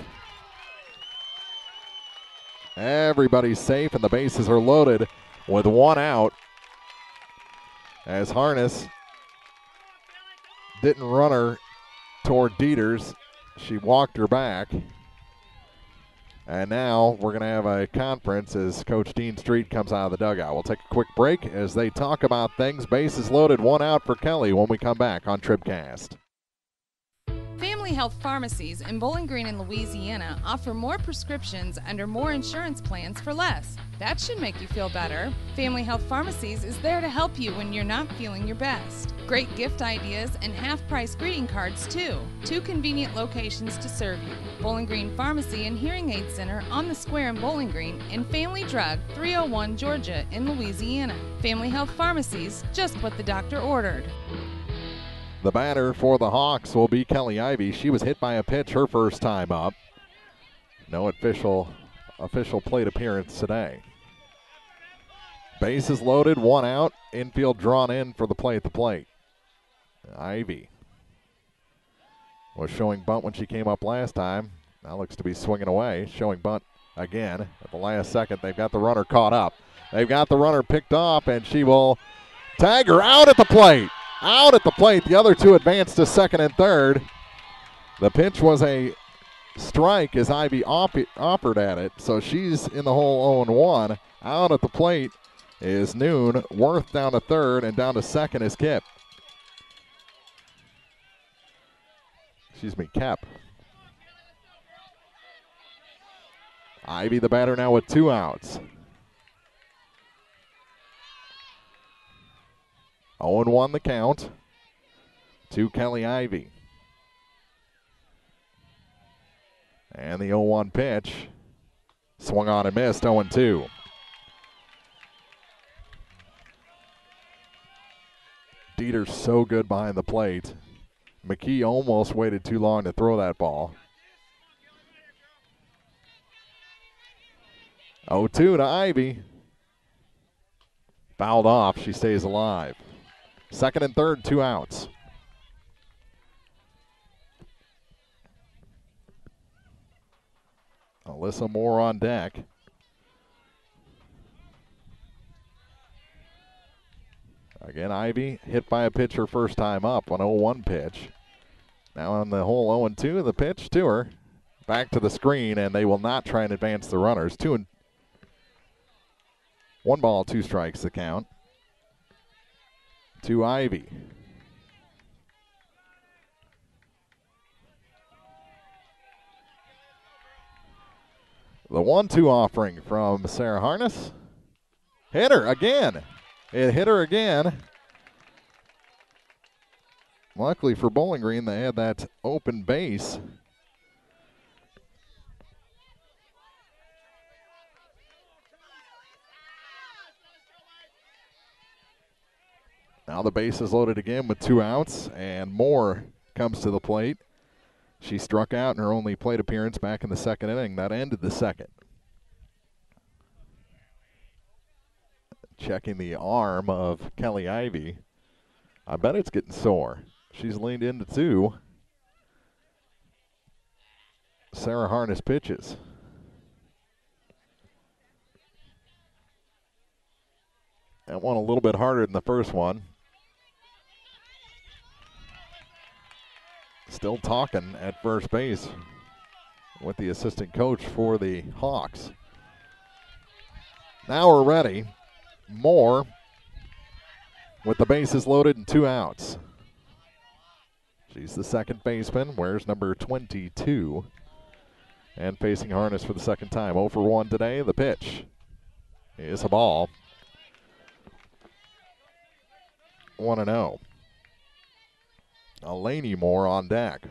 Everybody's safe, and the bases are loaded with one out as Harness didn't run her toward Dieters. She walked her back. And now we're going to have a conference as Coach Dean Street comes out of the dugout. We'll take a quick break as they talk about things. Bases loaded, one out for Kelly when we come back on TribCast. Family Health Pharmacies in Bowling Green and Louisiana offer more prescriptions under more insurance plans for less. That should make you feel better. Family Health Pharmacies is there to help you when you're not feeling your best. Great gift ideas and half-price greeting cards, too. 2 convenient locations to serve you. Bowling Green Pharmacy and Hearing Aid Center on the Square in Bowling Green, and Family Drug, 301 Georgia in Louisiana. Family Health Pharmacies, just what the doctor ordered. The batter for the Hawks will be Kelly Ivy. She was hit by a pitch her first time up. No official plate appearance today. Bases loaded, one out. Infield drawn in for the play at the plate. Ivy was showing bunt when she came up last time. Now looks to be swinging away. Showing bunt again at the last second. They've got the runner caught up. They've got the runner picked off, and she will tag her out at the plate. Out at the plate. The other two advanced to second and third. The pitch was a strike as Ivy offered at it, so she's in the hole 0-1. Out at the plate is Noon. Worth down to third, and down to second is Kep. Ivy the batter now with 2 outs. 0-1 the count to Kelly Ivy. And the 0-1 pitch. Swung on and missed, 0-2. Dieter's so good behind the plate. McKee almost waited too long to throw that ball. 0-2 to Ivy. Fouled off, she stays alive. Second and third, 2 outs. Alyssa Moore on deck. Again, Ivy hit by a pitch her first time up on 0-1 pitch. Now on the hole 0-2, the pitch to her. Back to the screen, and they will not try and advance the runners. 1 ball, 2 strikes the count to Ivy. The 1-2 offering from Sarah Harness. Hit her again. It hit her again. Luckily for Bowling Green, they had that open base. Now the base is loaded again with 2 outs, and Moore comes to the plate. She struck out in her only plate appearance back in the second inning. That ended the second. Checking the arm of Kelly Ivy. I bet it's getting sore. She's leaned into 2. Sarah Harness pitches. That one a little bit harder than the first one. Still talking at first base with the assistant coach for the Hawks. Now we're ready. Moore with the bases loaded and 2 outs. She's the second baseman, wears number 22. And facing Harness for the second time. 0 for 1 today. The pitch is a ball. 1-0. Elaney Moore on deck.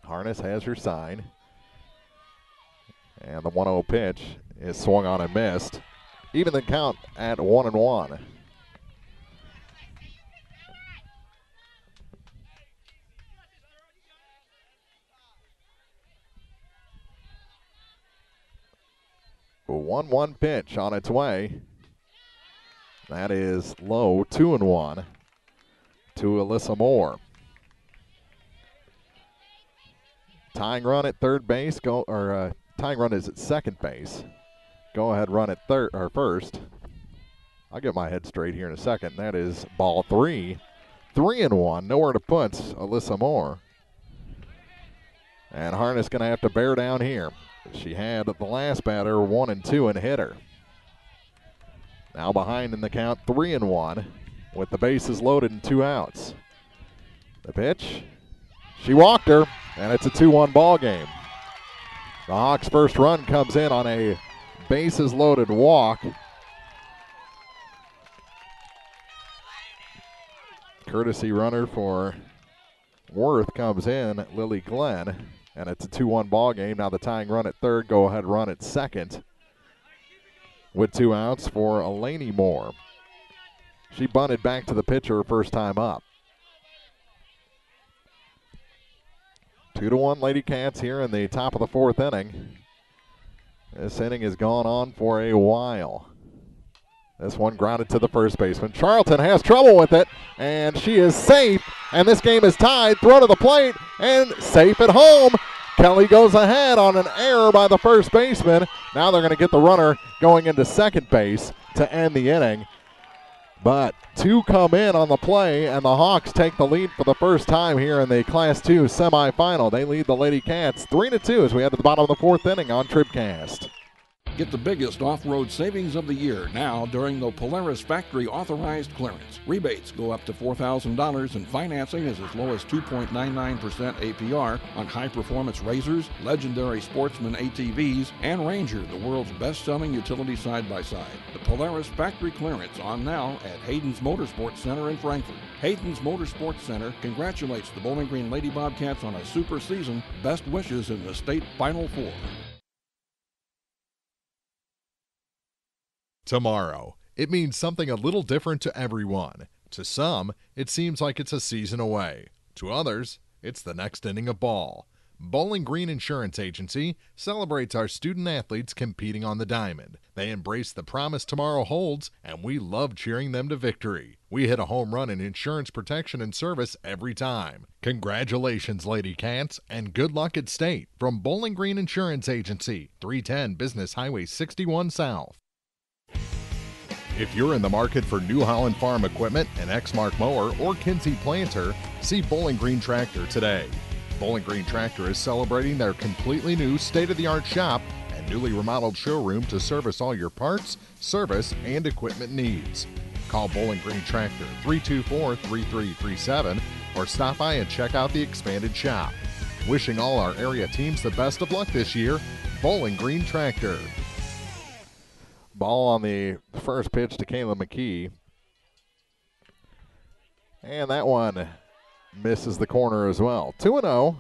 Harness has her sign. And the 1-0 pitch is swung on and missed. Even the count at 1-1. A 1-1 pitch on its way. That is low, 2-1 to Alyssa Moore. Tying run at third base, tying run is at second base. Go ahead run at first. I'll get my head straight here in a second. That is ball 3. 3-1. Nowhere to put Alyssa Moore. And Harness going to have to bear down here. She had the last batter 1-2 and hit her. Now behind in the count, 3-1 with the bases loaded and 2 outs. The pitch. She walked her, and it's a 2-1 ball game. The Hawks' first run comes in on a bases loaded walk. Courtesy runner for Worth comes in, Lily Glenn, and it's a 2-1 ball game. Now the tying run at third, go ahead run at second with 2 outs for Elaney Moore. She bunted back to the pitcher her first time up. 2-1 LadyCats here in the top of the 4th inning. This inning has gone on for a while. This one grounded to the first baseman. Charlton has trouble with it, and she is safe, and this game is tied. Throw to the plate, and safe at home. Kelly goes ahead on an error by the first baseman. Now they're going to get the runner going into second base to end the inning. But 2 come in on the play, and the Hawks take the lead for the first time here in the Class 2 semifinal. They lead the LadyCats 3-2 as we head to the bottom of the 4th inning on TribCast. Get the biggest off-road savings of the year now during the Polaris Factory Authorized Clearance. Rebates go up to $4,000 and financing is as low as 2.99% APR on high-performance Razors, legendary Sportsman ATVs, and Ranger, the world's best-selling utility side-by-side. The Polaris Factory Clearance on now at Hayden's Motorsports Center in Frankfort. Hayden's Motorsports Center congratulates the Bowling Green Lady Bobcats on a super season. Best wishes in the state Final Four. Tomorrow. It means something a little different to everyone. To some, it seems like it's a season away. To others, it's the next inning of ball. Bowling Green Insurance Agency celebrates our student athletes competing on the diamond. They embrace the promise tomorrow holds, and we love cheering them to victory. We hit a home run in insurance protection and service every time. Congratulations, LadyCats, and good luck at state. From Bowling Green Insurance Agency, 310 Business Highway 61 South. If you're in the market for New Holland Farm equipment, an Exmark mower, or Kinsey planter, see Bowling Green Tractor today. Bowling Green Tractor is celebrating their completely new state-of-the-art shop and newly remodeled showroom to service all your parts, service, and equipment needs. Call Bowling Green Tractor 324-3337 or stop by and check out the expanded shop. Wishing all our area teams the best of luck this year, Bowling Green Tractor. Ball on the first pitch to Kayla McKee. And that one misses the corner as well. 2-0.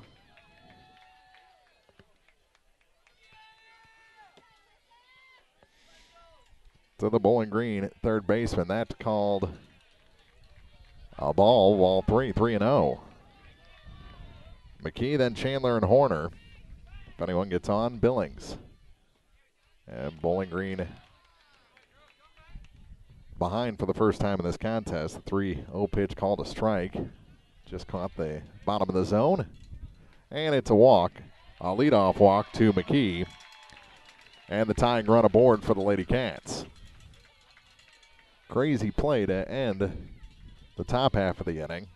To the Bowling Green third baseman. That's called a ball 3, 3-0. McKee, then Chandler and Horner. If anyone gets on, Billings. And Bowling Green behind for the first time in this contest. The 3-0 pitch called a strike. Just caught the bottom of the zone. And it's a walk. A leadoff walk to McKee. And the tying run aboard for the LadyCats. Crazy play to end the top half of the inning.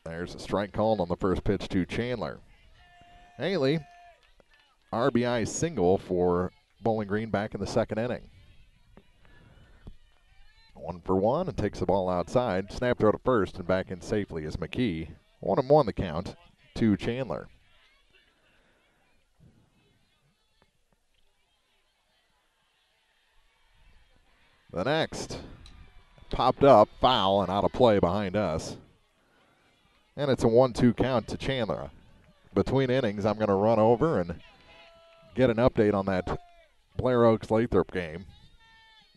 There's a strike called on the first pitch to Chandler. Haley, RBI single for Bowling Green back in the second inning. 1 for 1 and takes the ball outside. Snap throw to first and back in safely as McKee. 1-1 the count to Chandler. The next popped up, foul and out of play behind us. And it's a 1-2 count to Chandler. Between innings, I'm going to run over and get an update on that Blair Oaks Lathrop game.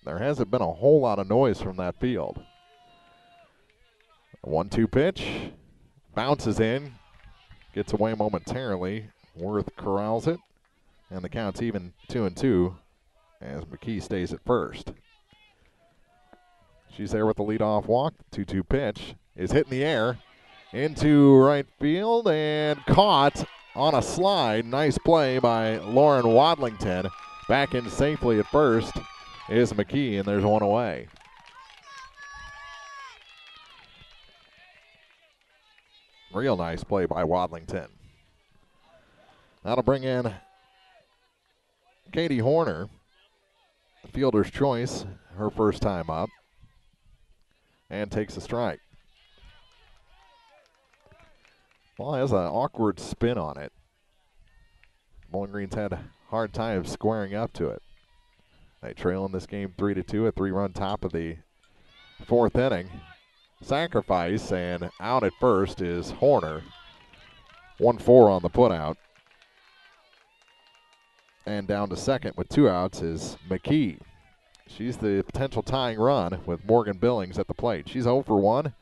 There hasn't been a whole lot of noise from that field. 1-2 pitch, bounces in, gets away momentarily. Worth corrals it, and the count's even 2-2 as McKee stays at first. She's there with the leadoff walk. 2-2 pitch is hit in the air, into right field and caught on a slide. Nice play by Lauren Wadlington. Back in safely at first is McKee, and there's one away. Real nice play by Wadlington. That'll bring in Katie Horner, fielder's choice, her first time up, and takes a strike. Ball has an awkward spin on it. Bowling Green's had a hard time squaring up to it. They trail in this game 3-2, a 3-run top of the fourth inning. Sacrifice, and out at first is Horner. 1-4 on the putout. And down to second with 2 outs is McKee. She's the potential tying run with Morgan Billings at the plate. She's 0 for 1.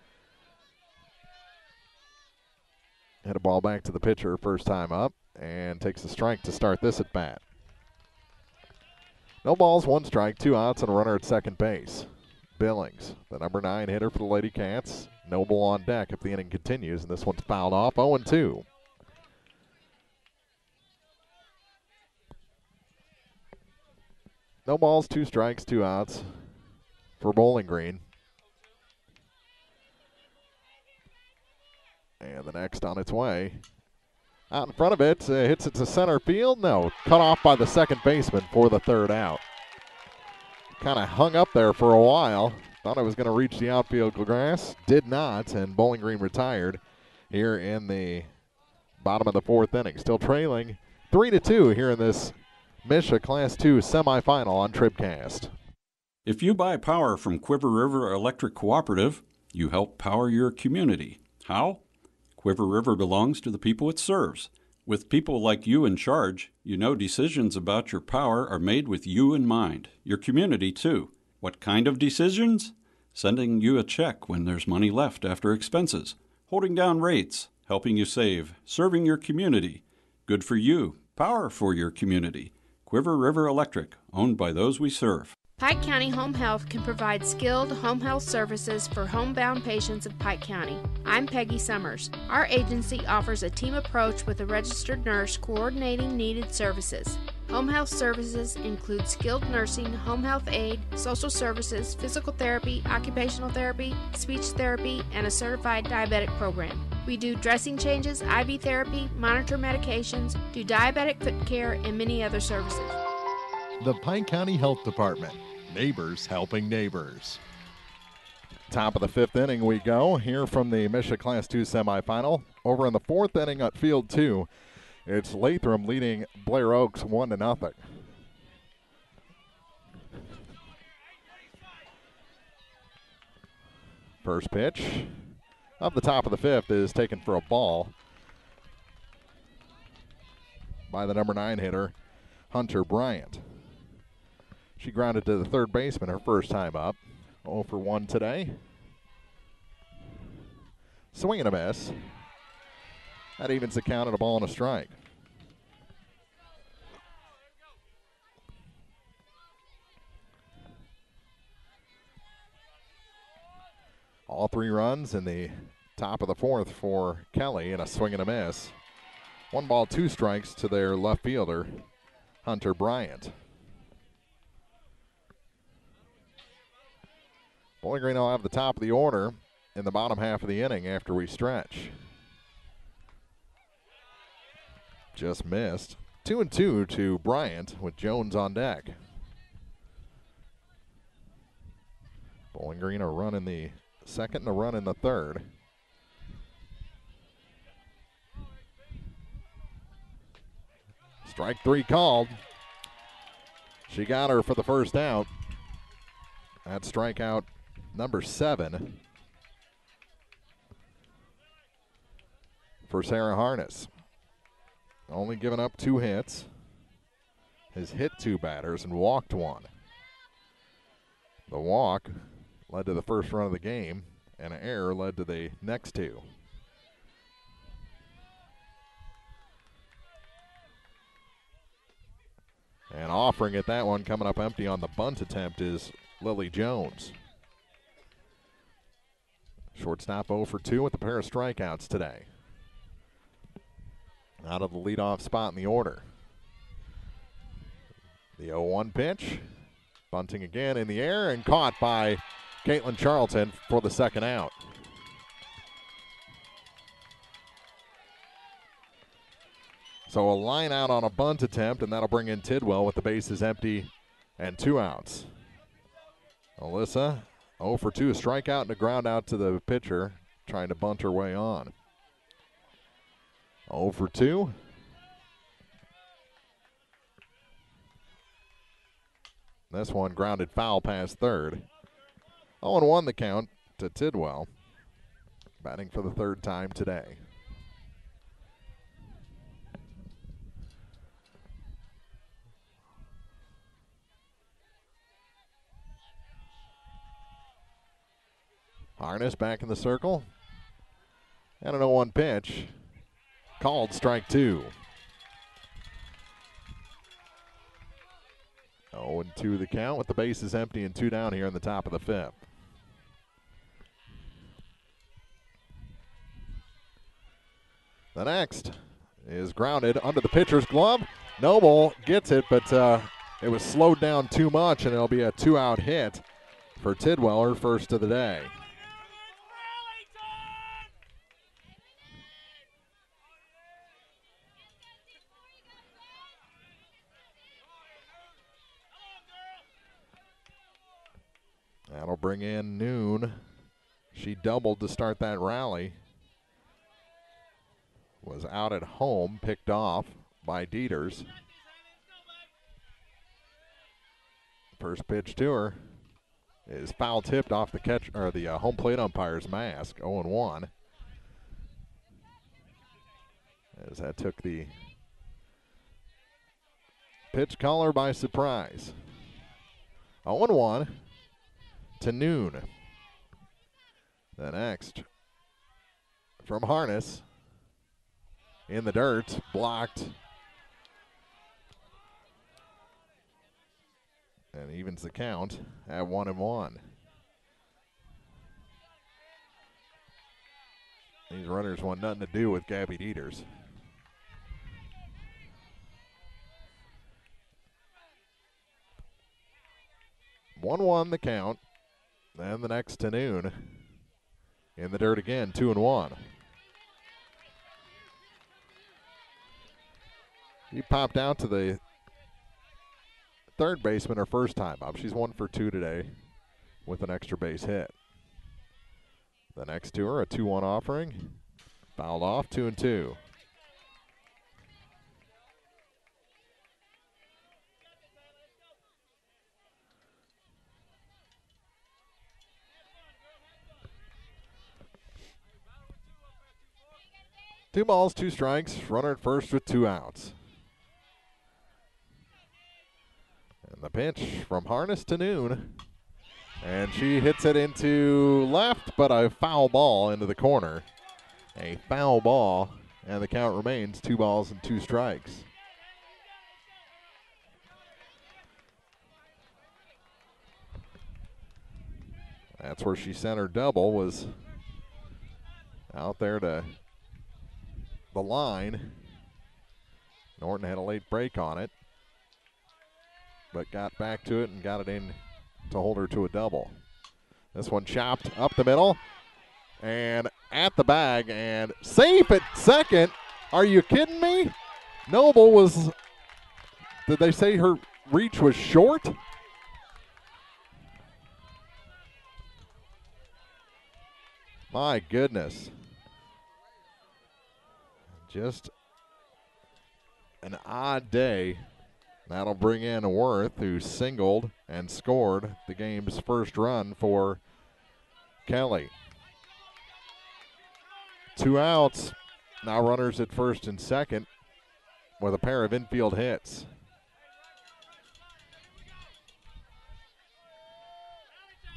Hit a ball back to the pitcher first time up and takes a strike to start this at bat. No balls, 1 strike, 2 outs, and a runner at second base. Billings, the number 9 hitter for the LadyCats. Noble on deck if the inning continues, and this one's fouled off. 0-2. No balls, 2 strikes, 2 outs for Bowling Green. And the next on its way. Out in front of it, hits it to center field. No, cut off by the second baseman for the third out. Kind of hung up there for a while. Thought it was going to reach the outfield grass. Did not, and Bowling Green retired here in the bottom of the fourth inning. Still trailing 3-2 here in this MSHSAA Class 2 semifinal on TribCast. If you buy power from Quiver River Electric Cooperative, you help power your community. How? Quiver River belongs to the people it serves. With people like you in charge, you know decisions about your power are made with you in mind, your community too. What kind of decisions? Sending you a check when there's money left after expenses, holding down rates, helping you save, serving your community. Good for you, power for your community. Quiver River Electric, owned by those we serve. Pike County Home Health can provide skilled home health services for homebound patients of Pike County. I'm Peggy Summers. Our agency offers a team approach with a registered nurse coordinating needed services. Home health services include skilled nursing, home health aid, social services, physical therapy, occupational therapy, speech therapy, and a certified diabetic program. We do dressing changes, IV therapy, monitor medications, do diabetic foot care, and many other services. The Pike County Health Department. Neighbors helping neighbors. Top of the fifth inning we go here from the MSHSAA Class 2 semifinal. Over in the fourth inning at Field 2, it's Latham leading Blair Oaks 1-0. First pitch up the top of the fifth is taken for a ball by the number 9 hitter, Hunter Bryant. She grounded to the third baseman her first time up. 0 for 1 today. Swing and a miss. That evens the count at a ball and a strike. All 3 runs in the top of the fourth for Kelly and a swing and a miss. 1 ball, 2 strikes to their left fielder, Hunter Bryant. Bowling Green will have the top of the order in the bottom half of the inning after we stretch. Just missed. 2-2 to Bryant with Jones on deck. Bowling Green a run in the second and a run in the third. Strike 3 called. She got her for the first out. That's strikeout number 7 for Sarah Harness. Only given up 2 hits. Has hit 2 batters and walked 1. The walk led to the first run of the game, and an error led to the next 2. And offering at that one, coming up empty on the bunt attempt, is Lily Jones. Shortstop 0 for 2 with a pair of strikeouts today. Out of the leadoff spot in the order. The 0-1 pitch. Bunting again in the air and caught by Caitlin Charlton for the second out. So a line out on a bunt attempt, and that'll bring in Tidwell with the bases empty and 2 outs. Alyssa, 0 for 2, a strikeout and a ground out to the pitcher, trying to bunt her way on. 0 for 2. This one grounded foul past third. 0-1 the count to Tidwell, batting for the third time today. Harness back in the circle. And an 0-1 pitch. Called strike 2. 0-2 the count with the bases empty and 2 down here in the top of the 5th. The next is grounded under the pitcher's glove. Noble gets it, but it was slowed down too much, and it'll be a 2-out hit for Tidwell, her first of the day. That'll bring in Noon. She doubled to start that rally. Was out at home, picked off by Dieters. First pitch to her is foul tipped off the catch or the home plate umpire's mask. 0-1. As that took the pitch caller by surprise. 0-1. To Noon. The next from Harness in the dirt, blocked, and evens the count at 1-1. These runners want nothing to do with Gabby Dieters. One the count. Then the next to Noon. In the dirt again, 2-1. He popped out to the third baseman her first time up. She's 1 for 2 today with an extra base hit. The next to her, a 2-1 offering. Fouled off, 2-2. Two balls, 2 strikes. Runner at first with 2 outs. And the pitch from Harness to Noon. And she hits it into left, but a foul ball into the corner. A foul ball, and the count remains 2 balls and 2 strikes. That's where she sent her double, was out there to the line. Norton had a late break on it, but got back to it and got it in to hold her to a double. This one chopped up the middle and at the bag and safe at second. Are you kidding me? Noble was, did they say her reach was short? My goodness. Just an odd day. That'll bring in Worth, who singled and scored the game's first run for Kelly. 2 outs. Now runners at first and second with a pair of infield hits.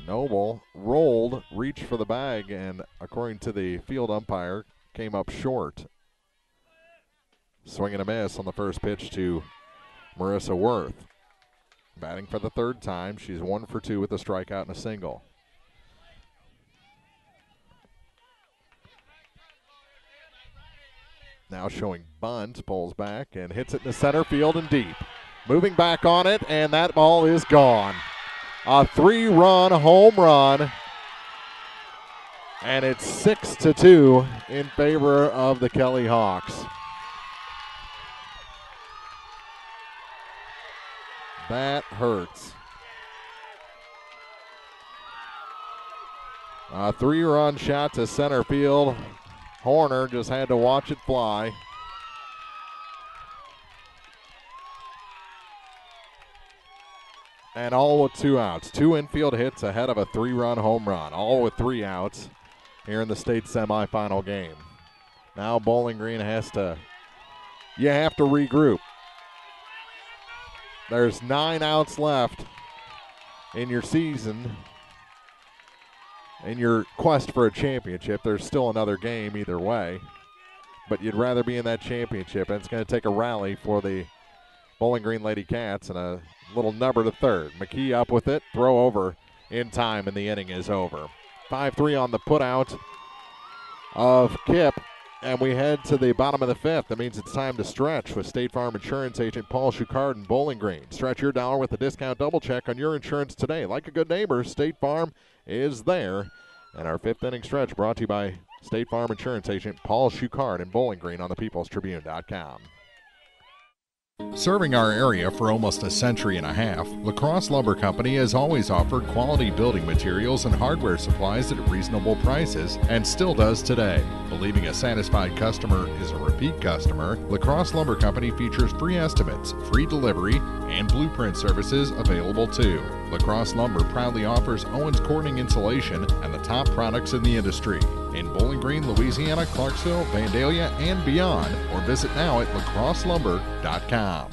Noble rolled, reached for the bag, and according to the field umpire, came up short. Swing and a miss on the first pitch to Marissa Worth. Batting for the third time. She's 1 for 2 with a strikeout and a single. Now showing bunt, pulls back and hits it in the center field and deep. Moving back on it, and that ball is gone. A 3-run home run, and it's 6-2 in favor of the Kelly Hawks. That hurts. A 3-run shot to center field. Horner just had to watch it fly. And all with 2 outs. 2 infield hits ahead of a 3-run home run. All with 3 outs here in the state semifinal game. Now Bowling Green you have to regroup. There's 9 outs left in your season. In your quest for a championship, there's still another game either way. But you'd rather be in that championship, and it's going to take a rally for the Bowling Green LadyCats and a little number to third. McKee up with it, throw over in time, and the inning is over. 5-3 on the putout of Kip, and we head to the bottom of the 5th. That means it's time to stretch with State Farm Insurance Agent Paul Schuchard in Bowling Green. Stretch your dollar with a discount double check on your insurance today. Like a good neighbor, State Farm is there. And our 5th inning stretch brought to you by State Farm Insurance Agent Paul Schuchard in Bowling Green on the peoplestribune.com. Serving our area for almost a century and a half, La Crosse Lumber Company has always offered quality building materials and hardware supplies at reasonable prices and still does today. Believing a satisfied customer is a repeat customer, La Crosse Lumber Company features free estimates, free delivery, and blueprint services available too. La Crosse Lumber proudly offers Owens Corning insulation and the top products in the industry. In Bowling Green, Louisiana, Clarksville, Vandalia, and beyond, or visit now at lacrosselumber.com.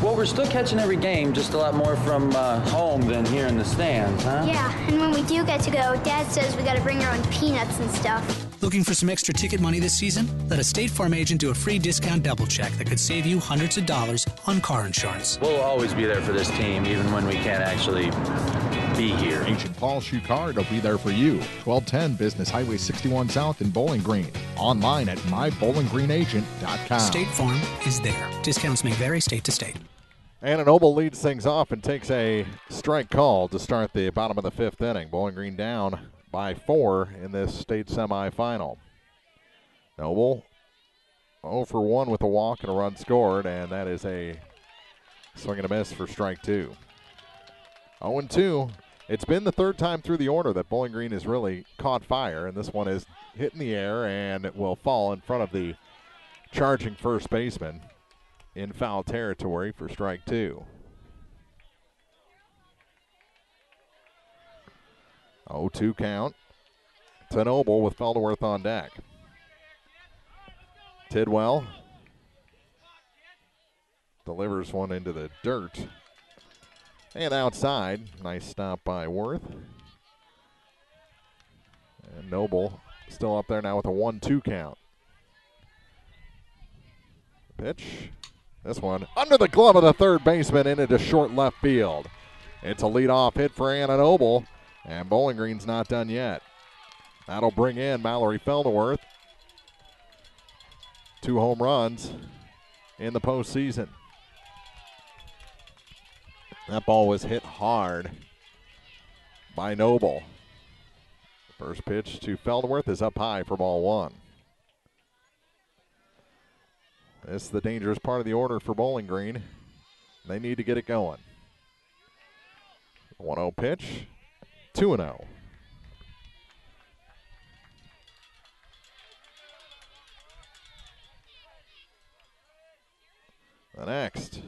Well, we're still catching every game, just a lot more from home than here in the stands, huh? Yeah, and when we do get to go, Dad says we gotta bring our own peanuts and stuff. Looking for some extra ticket money this season? Let a State Farm agent do a free discount double check that could save you hundreds of dollars on car insurance. We'll always be there for this team, even when we can't actually be here. Agent Paul Schuchard will be there for you. 1210 Business Highway 61 South in Bowling Green. Online at mybowlingreenagent.com. State Farm is there. Discounts may vary state to state. Anna Noble leads things off and takes a strike call to start the bottom of the 5th inning. Bowling Green down by 4 in this state semifinal. Noble 0 for 1 with a walk and a run scored, and that is a swing and a miss for strike 2. 0-2. It's been the 3rd time through the order that Bowling Green has really caught fire, and this one is hit in the air and it will fall in front of the charging first baseman in foul territory for strike 2. 0-2 count to Noble with Felderworth on deck. Tidwell delivers one into the dirt. And outside, nice stop by Worth. And Noble still up there now with a 1-2 count. Pitch. This one under the glove of the third baseman into short left field. It's a leadoff hit for Anna Noble, and Bowling Green's not done yet. That'll bring in Mallory Felderworth. 2 home runs in the postseason. That ball was hit hard by Noble. First pitch to Felderworth is up high for ball 1. This is the dangerous part of the order for Bowling Green. They need to get it going. 1-0 pitch, 2-0. The next.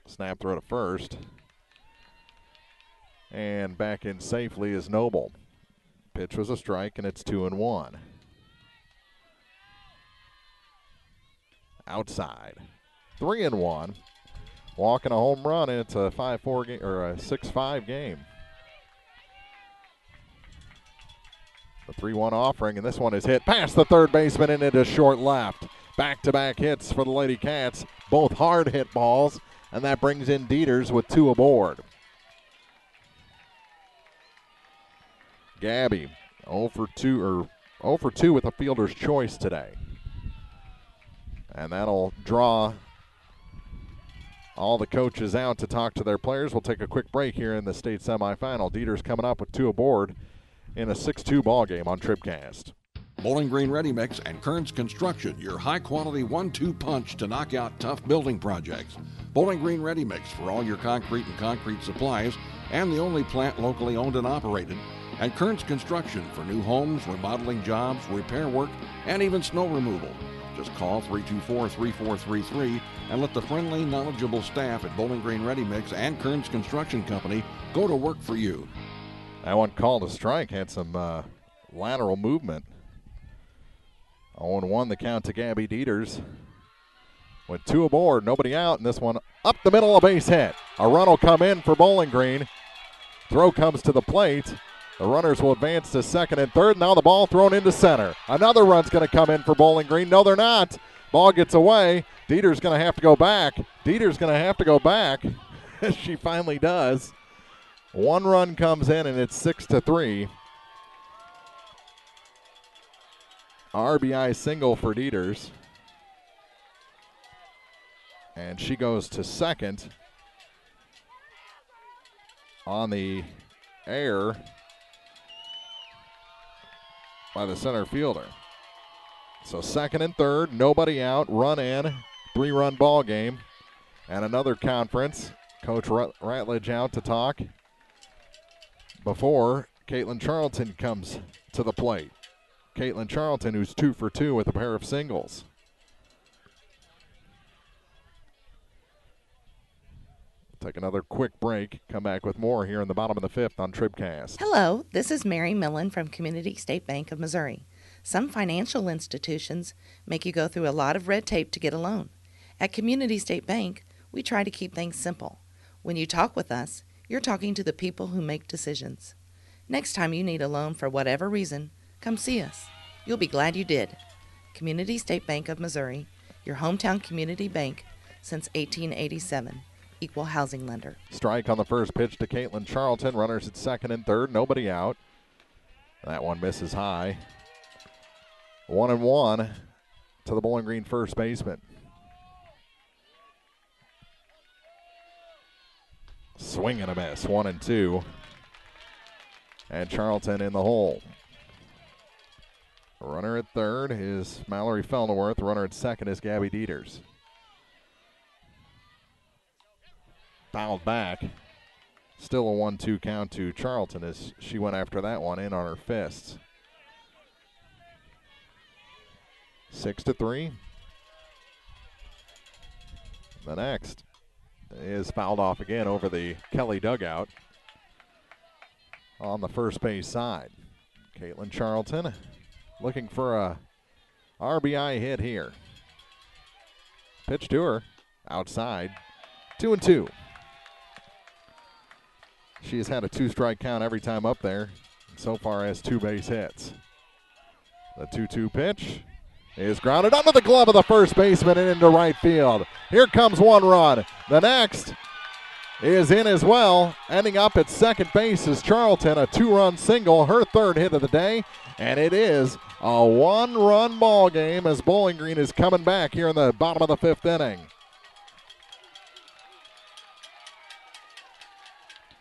Snap throw to first. And back in safely is Noble. Pitch was a strike, and it's 2-1. Outside. 3-1. Walking a home run, and it's a 5-4 game or a 6-5 game. The 3-1 offering, and this one is hit past the third baseman and into short left. Back-to-back hits for the LadyCats. Both hard hit balls, and that brings in Dieters with 2 aboard. Gabby 0 for 2 with a fielder's choice today. And that'll draw all the coaches out to talk to their players. We'll take a quick break here in the state semifinal. Dieter's coming up with 2 aboard in a 6-2 ball game on TribCast. Bowling Green Ready Mix and Kearns Construction, your high-quality 1-2 punch to knock out tough building projects. Bowling Green Ready Mix for all your concrete and concrete supplies, and the only plant locally owned and operated. And Kearns Construction for new homes, remodeling jobs, repair work, and even snow removal. Just call 324-3433 and let the friendly, knowledgeable staff at Bowling Green Ready Mix and Kearns Construction Company go to work for you. That one called a strike, had some lateral movement. 0-1 the count to Gabby Dieters. With 2 aboard, nobody out, and this one up the middle, a base hit. A run will come in for Bowling Green. Throw comes to the plate. The runners will advance to second and third. Now the ball thrown into center. Another run's going to come in for Bowling Green. No, they're not. Ball gets away. Dieter's going to have to go back. She finally does. 1 run comes in, and it's 6-3. RBI single for Dieters. And she goes to second on the air by the center fielder. So second and third, nobody out, run in, 3-run ball game. And another conference. Coach Ratledge out to talk before Caitlin Charlton comes to the plate. Caitlin Charlton, who's 2 for 2 with a pair of singles. Take another quick break. Come back with more here in the bottom of the 5th on TribCast. Hello, this is Mary Millen from Community State Bank of Missouri. Some financial institutions make you go through a lot of red tape to get a loan. At Community State Bank, we try to keep things simple. When you talk with us, you're talking to the people who make decisions. Next time you need a loan for whatever reason, come see us. You'll be glad you did. Community State Bank of Missouri, your hometown community bank since 1887. Equal housing lender. Strike on the first pitch to Caitlin Charlton. Runners at second and third. Nobody out. That one misses high. 1-1 to the Bowling Green first baseman. Swing and a miss. 1-2. And Charlton in the hole. Runner at third is Mallory Felderworth. Runner at second is Gabby Dieters. Fouled back. Still a 1-2 count to Charlton as she went after that one in on her fists. 6-3. The next is fouled off again over the Kelly dugout on the first base side. Caitlin Charlton looking for a RBI hit here. Pitch to her outside. 2-2. She has had a 2-strike count every time up there. So far has 2 base hits. The 2-2 pitch is grounded under the glove of the first baseman and into right field. Here comes 1 run. The next is in as well. Ending up at second base is Charlton, a 2-run single, her 3rd hit of the day. And it is a 1-run ball game as Bowling Green is coming back here in the bottom of the 5th inning.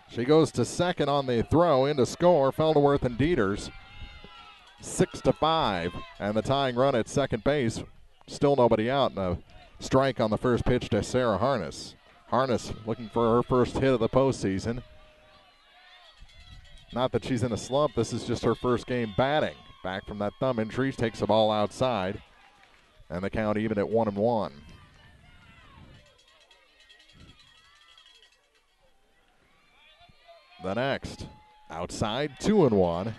She goes to second on the throw into score. Felderworth and Dieters. 6-5. And the tying run at second base. Still nobody out. And a strike on the first pitch to Sarah Harness. Harness looking for her first hit of the postseason. Not that she's in a slump. This is just her first game batting. Back from that thumb injury. Takes the ball outside. And the count even at 1-1. The next, outside, 2-1,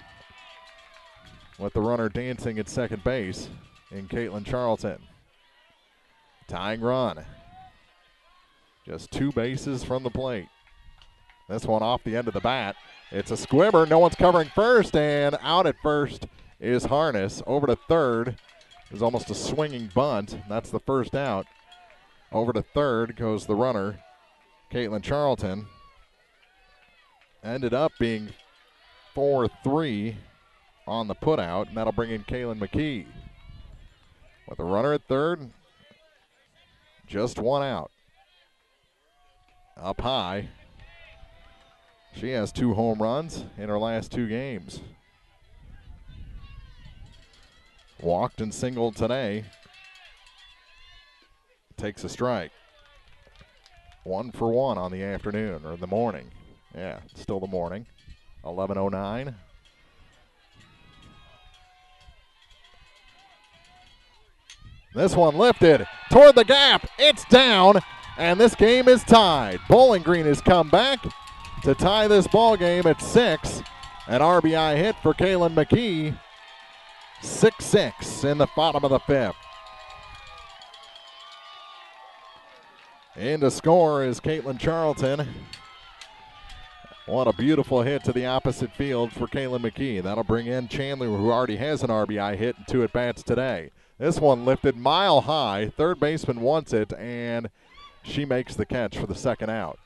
with the runner dancing at second base in Caitlin Charlton. Tying run. Just 2 bases from the plate. This one off the end of the bat. It's a squibber. No one's covering first, and out at first is Harness. Over to third is almost a swinging bunt. That's the first out. Over to third goes the runner, Caitlin Charlton. Ended up being 4-3 on the putout, and that'll bring in Kaylin McKee. With a runner at third, just one out. Up high. She has 2 home runs in her last 2 games. Walked and singled today. Takes a strike. 1 for 1 on the afternoon, or the morning. Yeah, still the morning. 11:09. This one lifted toward the gap. It's down, and this game is tied. Bowling Green has come back to tie this ball game at 6. An RBI hit for Kaylin McKee. 6-6 in the bottom of the 5th. In to score is Caitlin Charlton. What a beautiful hit to the opposite field for Kaylin McKee. That'll bring in Chandler, who already has an RBI hit and 2 at-bats today. This one lifted mile high. Third baseman wants it, and she makes the catch for the second out.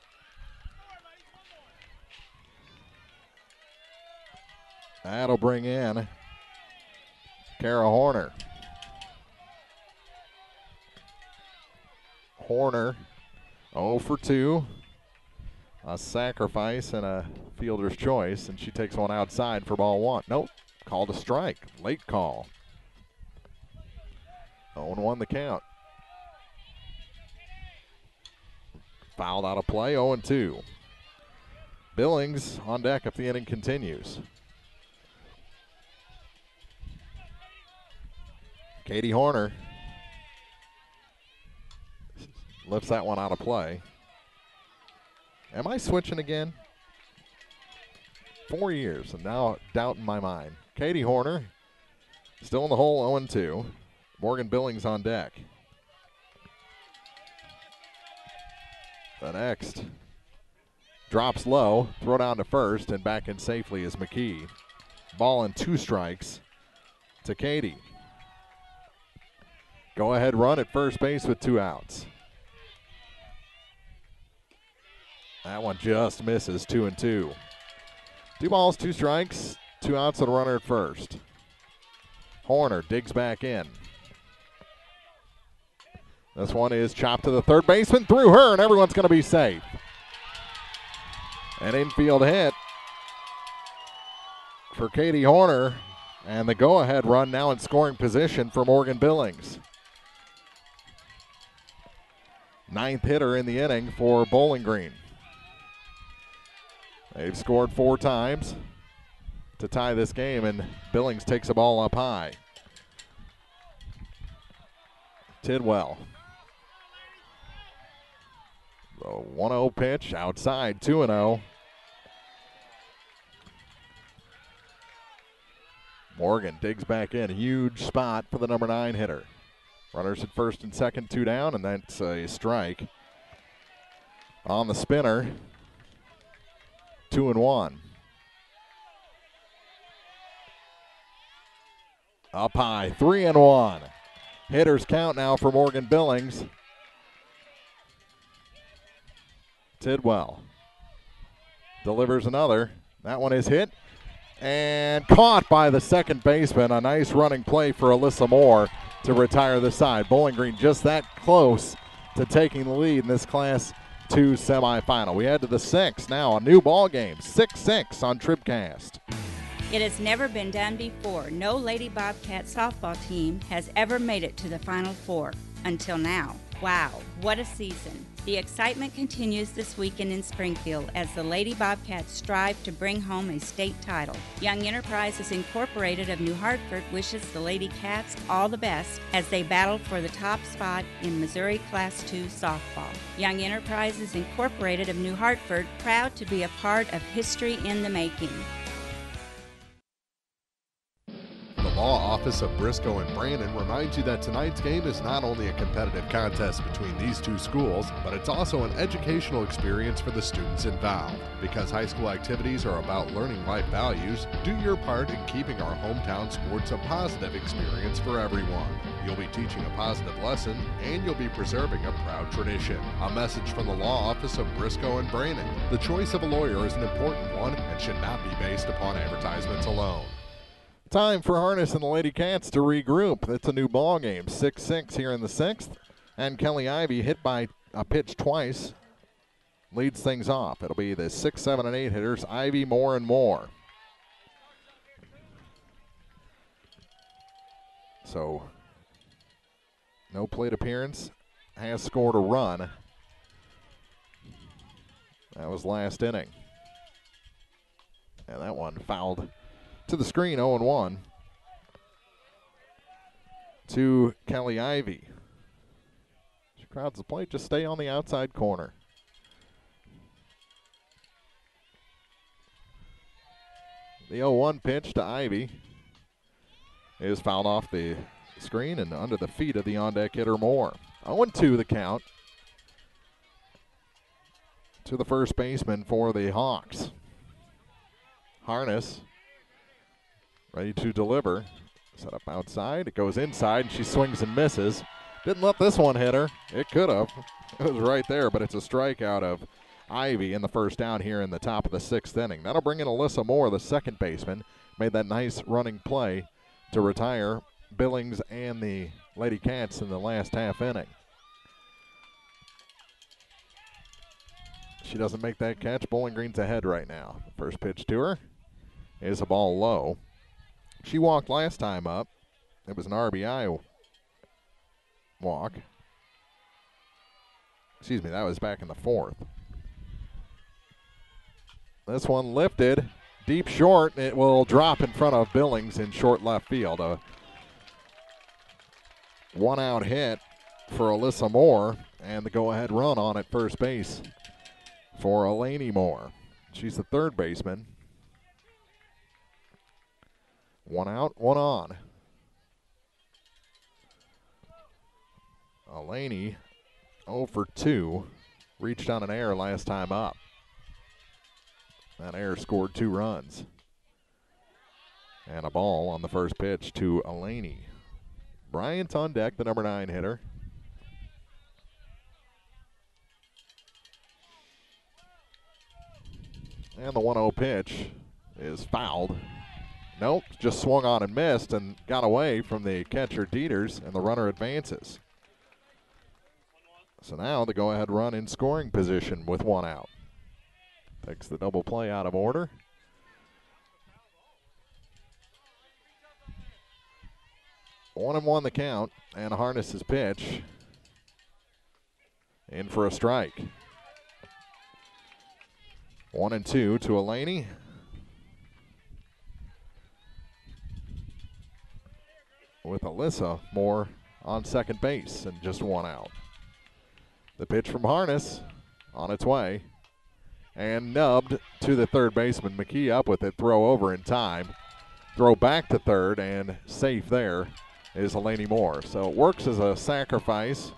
That'll bring in Kara Horner. Horner 0 for 2. A sacrifice and a fielder's choice, and she takes one outside for ball 1. Nope, called a strike. Late call. 0-1 the count. Fouled out of play, 0-2. Billings on deck if the inning continues. Katie Horner lifts that one out of play. Am I switching again? 4 years, and now doubt in my mind. Katie Horner still in the hole, 0-2. Morgan Billings on deck. The next drops low, throw down to first, and back in safely is McKee. Ball and 2 strikes to Katie. Go ahead run at first base with 2 outs. That one just misses, 2-2. 2 balls, 2 strikes, 2 outs and a runner at first. Horner digs back in. This one is chopped to the third baseman, through her, and everyone's going to be safe. An infield hit for Katie Horner, and the go-ahead run now in scoring position for Morgan Billings. 9th hitter in the inning for Bowling Green. They've scored 4 times to tie this game, and Billings takes a ball up high. Tidwell. The 1-0 pitch outside, 2-0. Morgan digs back in. Huge spot for the number 9 hitter. Runners at first and second, 2 down, and that's a strike on the spinner. 2-1. Up high, 3-1. Hitters count now for Morgan Billings. Tidwell delivers another. That one is hit and caught by the second baseman. A nice running play for Alyssa Moore to retire the side. Bowling Green just that close to taking the lead in this Class 2 semifinal. We head to the 6th now, a new ball game, 6-6 on TribCast. It has never been done before. No Lady Bobcat softball team has ever made it to the Final Four until now. Wow, what a season. The excitement continues this weekend in Springfield as the Lady Bobcats strive to bring home a state title. Young Enterprises Incorporated of New Hartford wishes the LadyCats all the best as they battle for the top spot in Missouri Class 2 softball. Young Enterprises Incorporated of New Hartford, proud to be a part of history in the making. The Law Office of Briscoe and Brandon reminds you that tonight's game is not only a competitive contest between these 2 schools, but it's also an educational experience for the students involved. Because high school activities are about learning life values, do your part in keeping our hometown sports a positive experience for everyone. You'll be teaching a positive lesson, and you'll be preserving a proud tradition. A message from the Law Office of Briscoe and Brandon. The choice of a lawyer is an important one and should not be based upon advertisements alone. Time for Harness and the LadyCats to regroup. It's a new ball game, 6-6 here in the 6th. And Kelly Ivy, hit by a pitch twice, leads things off. It'll be the 6, 7, and 8 hitters, Ivy, Moore, and Moore. So, no plate appearance, has scored a run. That was last inning. And that one fouled to the screen, 0-1 to Kelly Ivy. She crowds the plate, just stay on the outside corner. The 0-1 pitch to Ivy is fouled off the screen and under the feet of the on-deck hitter Moore. 0-2 the count to the first baseman for the Hawks. Harness ready to deliver. Set up outside. It goes inside, and she swings and misses. Didn't let this one hit her. It could have. It was right there, but it's a strikeout of Ivy in the first down here in the top of the 6th inning. That'll bring in Alyssa Moore, the second baseman. Made that nice running play to retire Billings and the LadyCats in the last half inning. She doesn't make that catch. Bowling Green's ahead right now. First pitch to her is a ball low. She walked last time up. It was an RBI walk. Excuse me, that was back in the 4th. This one lifted deep short. It will drop in front of Billings in short left field. A one-out hit for Alyssa Moore, and the go-ahead run on at first base for Elaney Moore. She's the third baseman. 1 out, 1 on. Elaney 0 for 2. Reached on an error last time up. That error scored 2 runs. And a ball on the first pitch to Elaney. Bryant on deck, the number 9 hitter. And the 1-0 pitch is fouled. Nope, just swung on and missed and got away from the catcher Dieters, and the runner advances. So now the go-ahead run in scoring position with 1 out. Takes the double play out of order. One and one the count, and Harness's pitch. In for a strike. 1-2 to Elaney. With Alyssa Moore on second base and just 1 out. The pitch from Harness on its way and nubbed to the third baseman. McKee up with it, throw over in time. Throw back to third, and safe there is Elaney Moore. So it works as a sacrifice.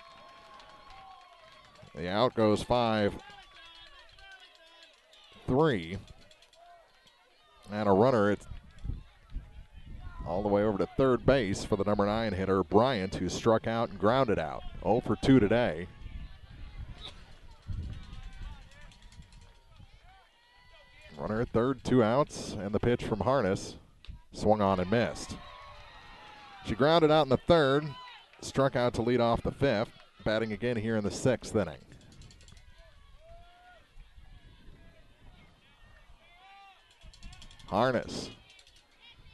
The out goes 5-3. And a runner at all the way over to third base for the number 9 hitter, Bryant, who struck out and grounded out. 0 for 2 today. Runner at third, 2 outs, and the pitch from Harness swung on and missed. She grounded out in the third, struck out to lead off the 5th, batting again here in the 6th inning. Harness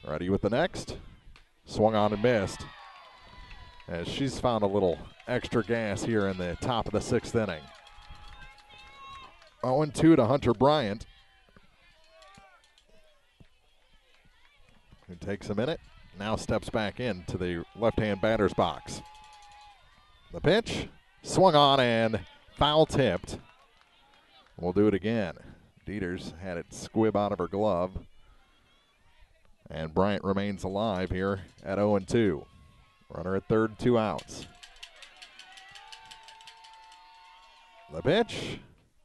ready with the next. Swung on and missed. As she's found a little extra gas here in the top of the 6th inning. 0-2 to Hunter Bryant, who takes a minute, now steps back into the left-hand batter's box. The pitch, swung on and foul tipped. We'll do it again. Dieters had it squib out of her glove. And Bryant remains alive here at 0-2. Runner at third, 2 outs. The pitch,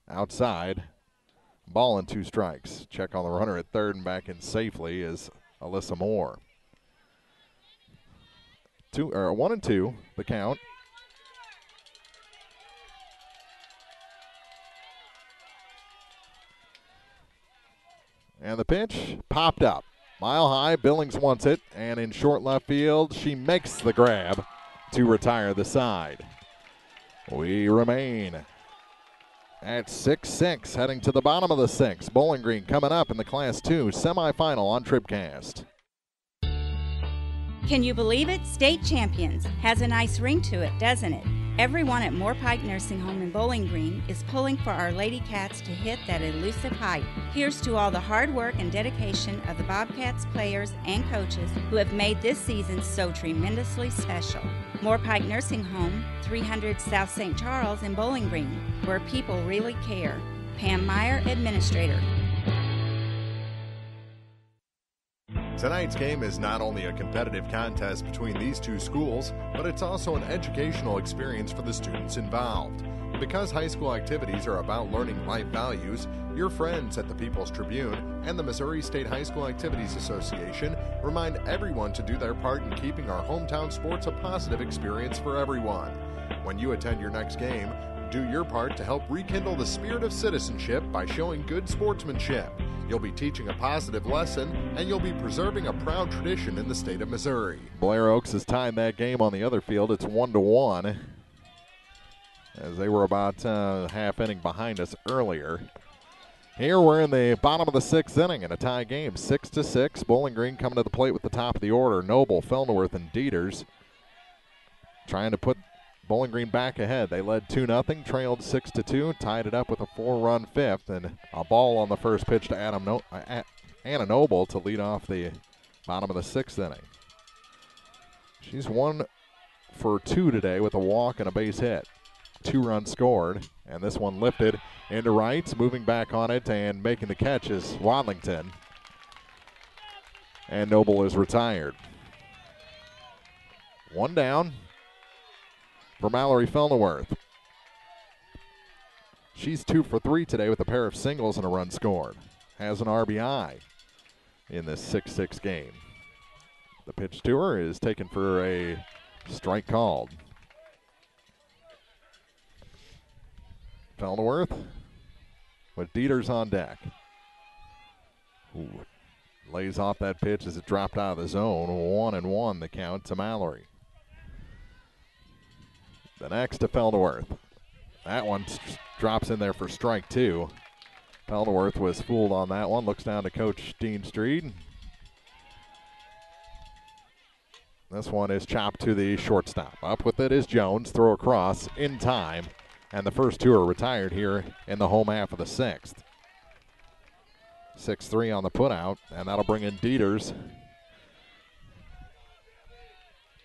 outside. Ball and 2 strikes. Check on the runner at third, and back in safely is Alyssa Moore. 1-2, the count. And the pitch popped up. Mile high, Billings wants it, and in short left field, she makes the grab to retire the side. We remain at 6-6, heading to the bottom of the 6th. Bowling Green coming up in the Class 2 semifinal on TribCast. Can you believe it? State champions. Has a nice ring to it, doesn't it? Everyone at Moore Pike Nursing Home in Bowling Green is pulling for our LadyCats to hit that elusive height. Here's to all the hard work and dedication of the Bobcats players and coaches who have made this season so tremendously special. Moore Pike Nursing Home, 300 South St. Charles in Bowling Green, where people really care. Pam Meyer, Administrator. Tonight's game is not only a competitive contest between these two schools, but it's also an educational experience for the students involved. Because high school activities are about learning life values, your friends at the People's Tribune and the Missouri State High School Activities Association remind everyone to do their part in keeping our hometown sports a positive experience for everyone. When you attend your next game, do your part to help rekindle the spirit of citizenship by showing good sportsmanship. You'll be teaching a positive lesson, and you'll be preserving a proud tradition in the state of Missouri. Blair Oaks has tied that game on the other field. It's 1-1, as they were about half inning behind us earlier. Here we're in the bottom of the 6th inning in a tie game, 6-6. Bowling Green coming to the plate with the top of the order. Noble, Feldenworth, and Dieters trying to put Bowling Green back ahead. They led 2-0, trailed 6-2, tied it up with a 4-run 5th, and a ball on the first pitch to Anna Noble to lead off the bottom of the 6th inning. She's 1 for 2 today with a walk and a base hit. 2 runs scored, and this one lifted into right, moving back on it and making the catch is Wadlington. And Noble is retired. 1 down for Mallory Feldenworth. She's 2 for 3 today with a pair of singles and a run scored. Has an RBI in this 6-6 game. The pitch to her is taken for a strike called. Feldenworth with Dieters on deck. Ooh, lays off that pitch as it dropped out of the zone. 1-1 the count to Mallory. The next to Feldenworth. That one drops in there for strike 2. Feldenworth was fooled on that one. Looks down to Coach Dean Street. This one is chopped to the shortstop. Up with it is Jones. Throw across in time. And the first 2 are retired here in the home half of the 6th. 6-3 on the putout, and that'll bring in Dieters,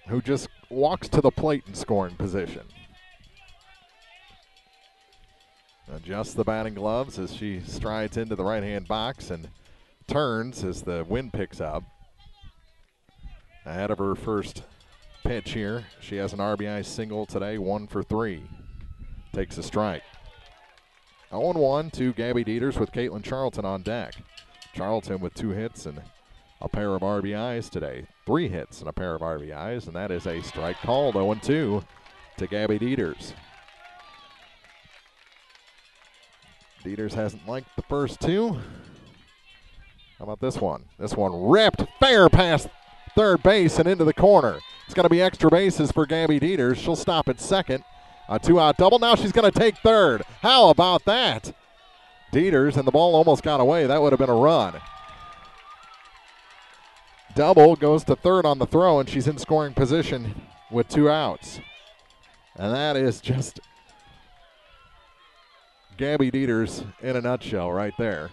who just walks to the plate in scoring position. Adjusts the batting gloves as she strides into the right-hand box and turns as the wind picks up. Ahead of her first pitch here, she has an RBI single today, 1 for 3. Takes a strike. 0-1 to Gabby Dieters with Caitlin Charlton on deck. Charlton with 2 hits and a pair of RBIs today. 3 hits and a pair of RBIs, and that is a strike called. 0-2 to Gabby Dieters. Dieters hasn't liked the first 2. How about this one? This one ripped fair past third base and into the corner. It's going to be extra bases for Gabby Dieters. She'll stop at second. A 2-out double. Now she's going to take third. How about that? Dieters, and the ball almost got away. That would have been a run. Double goes to third on the throw, and she's in scoring position with 2 outs. And that is just Gabby Dieters in a nutshell right there.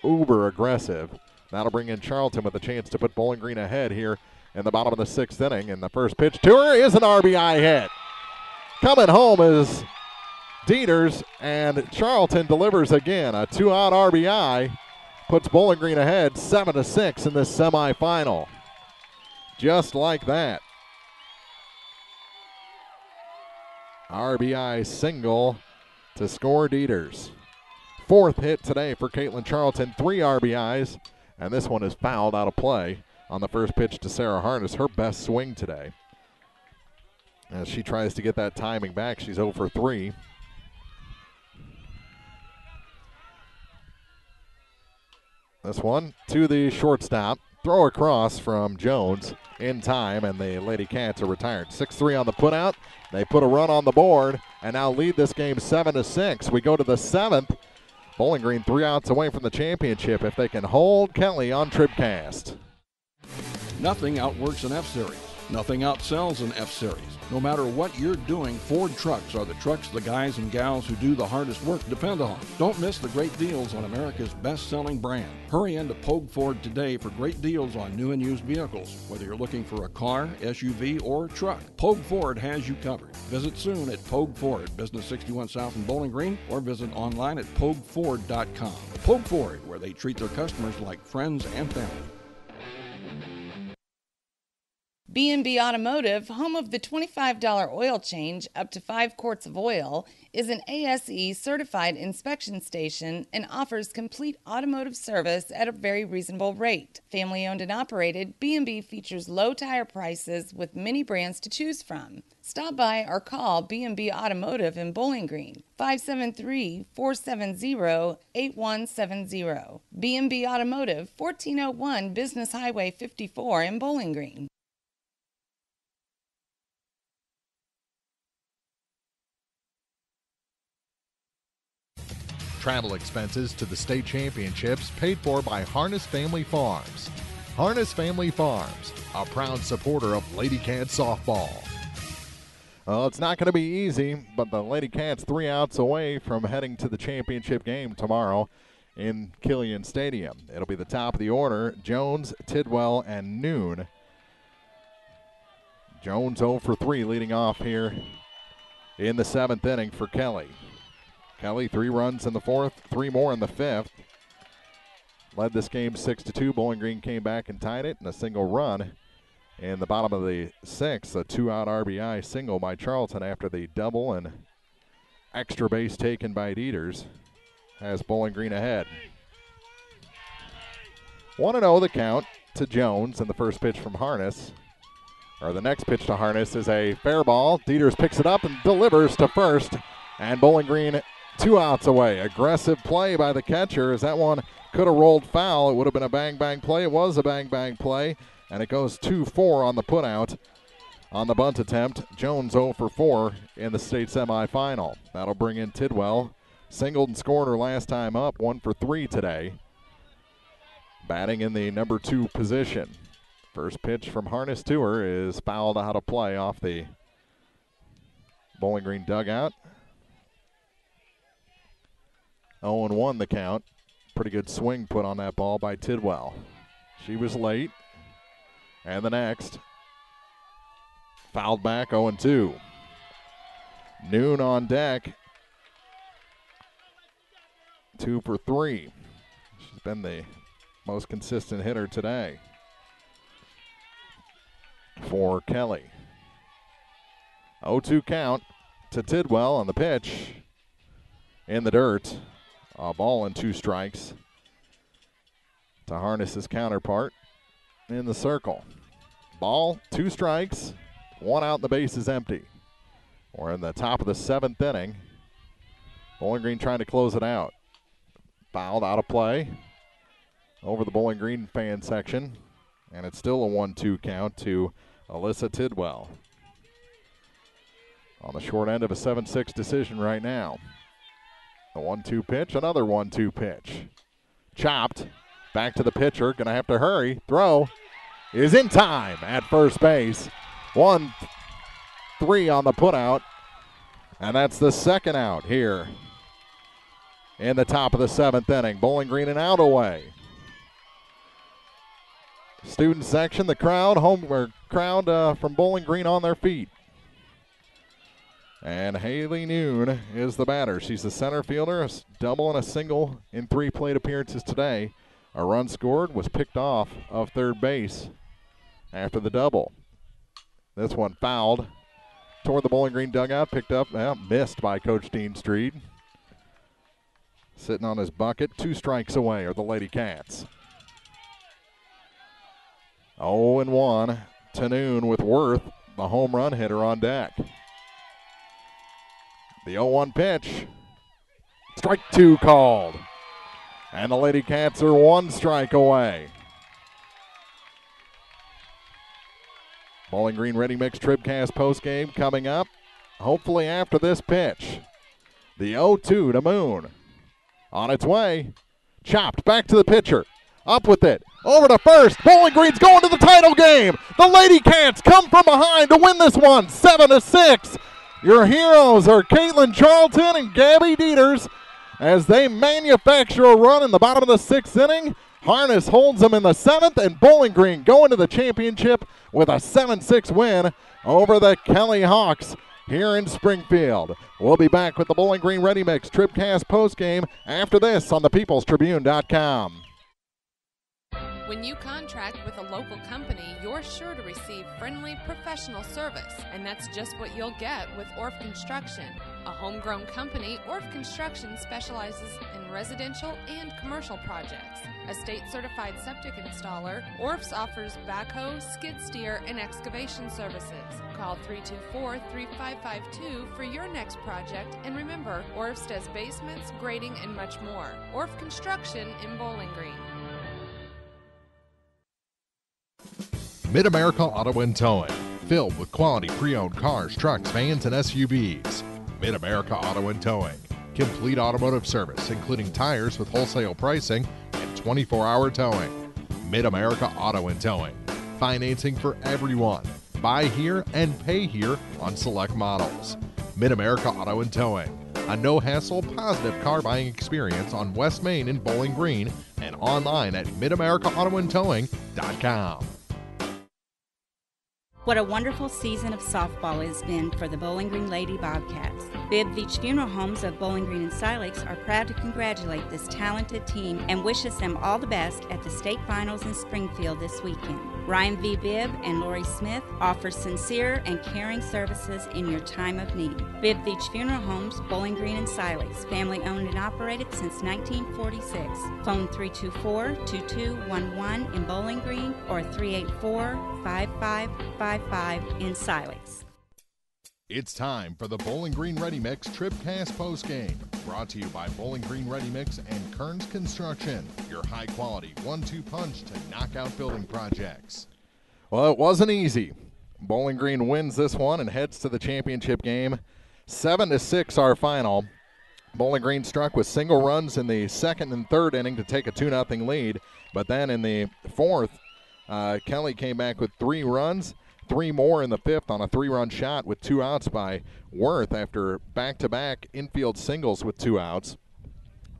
Uber aggressive. That'll bring in Charlton with a chance to put Bowling Green ahead here in the bottom of the 6th inning. And the first pitch to her is an RBI hit. Coming home is Dieters, and Charlton delivers again. A 2-out RBI puts Bowling Green ahead 7-6 in this semifinal. Just like that. RBI single to score Dieters. 4th hit today for Caitlin Charlton, 3 RBIs, and this one is fouled out of play on the first pitch to Sarah Harness, her best swing today. As she tries to get that timing back, she's 0 for 3. This one to the shortstop. throw across from Jones in time, and the Lady Cats are retired. 6-3 on the putout. They put a run on the board and now lead this game 7-6. We go to the 7th. Bowling Green 3 outs away from the championship if they can hold Kelly on TribCast. Nothing outworks an F-Series. Nothing outsells an F-Series. No matter what you're doing, Ford trucks are the trucks the guys and gals who do the hardest work depend on. Don't miss the great deals on America's best-selling brand. Hurry into Pogue Ford today for great deals on new and used vehicles. Whether you're looking for a car, SUV, or truck, Pogue Ford has you covered. Visit soon at Pogue Ford, Business 61 South in Bowling Green, or visit online at PogueFord.com. Pogue Ford, where they treat their customers like friends and family. B&B Automotive, home of the $25 oil change up to 5 quarts of oil, is an ASE certified inspection station and offers complete automotive service at a very reasonable rate. Family owned and operated, B&B features low tire prices with many brands to choose from. Stop by or call B&B Automotive in Bowling Green, 573-470-8170. B&B Automotive, 1401 Business Highway 54 in Bowling Green. Travel expenses to the state championships paid for by Harness Family Farms. Harness Family Farms, a proud supporter of LadyCats softball. Well, it's not going to be easy, but the LadyCats 3 outs away from heading to the championship game tomorrow in Killian Stadium. It'll be the top of the order: Jones, Tidwell, and Noon. Jones 0 for 3 leading off here in the 7th inning for Kelly. Kelly 3 runs in the 4th, 3 more in the 5th. Led this game 6-2. Bowling Green came back and tied it in a single run. In the bottom of the 6th, a 2-out RBI single by Charlton after the double and extra base taken by Dieters has Bowling Green ahead. 1-0 the count to Jones, and the first pitch from Harness. Or the next pitch to Harness is a fair ball. Dieters picks it up and delivers to first, and Bowling Green 2 outs away. Aggressive play by the catcher, as that one could have rolled foul. It would have been a bang-bang play. It was a bang-bang play, and it goes 2-4 on the putout on the bunt attempt. Jones 0 for 4 in the state semifinal. That'll bring in Tidwell. Singled and scored her last time up, 1 for 3 today. Batting in the number 2 position. First pitch from Harness to her is fouled out of play off the Bowling Green dugout. 0-1 the count. Pretty good swing put on that ball by Tidwell. She was late. And the next. Fouled back, 0-2. Noon on deck. 2 for 3. She's been the most consistent hitter today for Kelly. 0-2 count to Tidwell on the pitch. In the dirt. A ball and 2 strikes to Harness's counterpart in the circle. Ball, 2 strikes, 1 out, and the base is empty. We're in the top of the 7th inning. Bowling Green trying to close it out. Fouled out of play over the Bowling Green fan section, and it's still a 1-2 count to Alyssa Tidwell. On the short end of a 7-6 decision right now. A 1-2 pitch, another 1-2 pitch. Chopped, back to the pitcher, gonna have to hurry. Throw is in time at first base. 1-3 on the putout, and that's the second out here in the top of the 7th inning. Bowling Green an out away. Student section, the crowd, from Bowling Green on their feet. And Haley Noon is the batter. She's the center fielder, a double and a single in 3 plate appearances today. A run scored, was picked off of third base after the double. This one fouled toward the Bowling Green dugout, picked up, missed by Coach Dean Street. Sitting on his bucket, 2 strikes away are the LadyCats. 0-1 to Noon with Worth, the home run hitter, on deck. The 0-1 pitch. Strike 2 called. And the LadyCats are 1 strike away. Bowling Green Ready Mix TribCast postgame coming up, hopefully after this pitch. The 0-2 to Moon. On its way. Chopped back to the pitcher. Up with it. Over to first. Bowling Green's going to the title game. The LadyCats come from behind to win this one, 7-6. Your heroes are Caitlin Charlton and Gabby Dieters as they manufacture a run in the bottom of the 6th inning. Harness holds them in the 7th, and Bowling Green going to the championship with a 7-6 win over the Kelly Hawks here in Springfield. We'll be back with the Bowling Green Ready Mix TribCast postgame after this on thepeoplestribune.com. When you contract with a local company, you're sure to receive friendly, professional service, and that's just what you'll get with Orff Construction. A homegrown company, Orff Construction specializes in residential and commercial projects. A state-certified septic installer, Orff's offers backhoe, skid steer, and excavation services. Call 324-3552 for your next project, and remember, Orff's does basements, grading, and much more. Orff Construction in Bowling Green. Mid-America Auto and Towing, filled with quality pre-owned cars, trucks, vans, and SUVs. Mid-America Auto and Towing, complete automotive service, including tires with wholesale pricing and 24-hour towing. Mid-America Auto and Towing, financing for everyone. Buy here and pay here on select models. Mid-America Auto and Towing, a no-hassle, positive car buying experience on West Main in Bowling Green and online at midamericaautoandtowing.com. What a wonderful season of softball it has been for the Bowling Green Lady Bobcats. Bibb Beach Funeral Homes of Bowling Green and Silex are proud to congratulate this talented team and wishes them all the best at the state finals in Springfield this weekend. Ryan V. Bibb and Lori Smith offer sincere and caring services in your time of need. Bibb Beach Funeral Homes, Bowling Green and Silex, family owned and operated since 1946. Phone 324-2211 in Bowling Green or 384-5555 in Silex. It's time for the Bowling Green Ready Mix TribCast postgame, brought to you by Bowling Green Ready Mix and Kearns Construction, your high-quality 1-2 punch to knock out building projects. Well, it wasn't easy. Bowling Green wins this one and heads to the championship game. 7-6 our final. Bowling Green struck with single runs in the 2nd and 3rd inning to take a 2-0 lead, but then in the 4th, Kelly came back with 3 runs. 3 more in the 5th on a 3-run shot with 2 outs by Worth after back-to-back infield singles with 2 outs.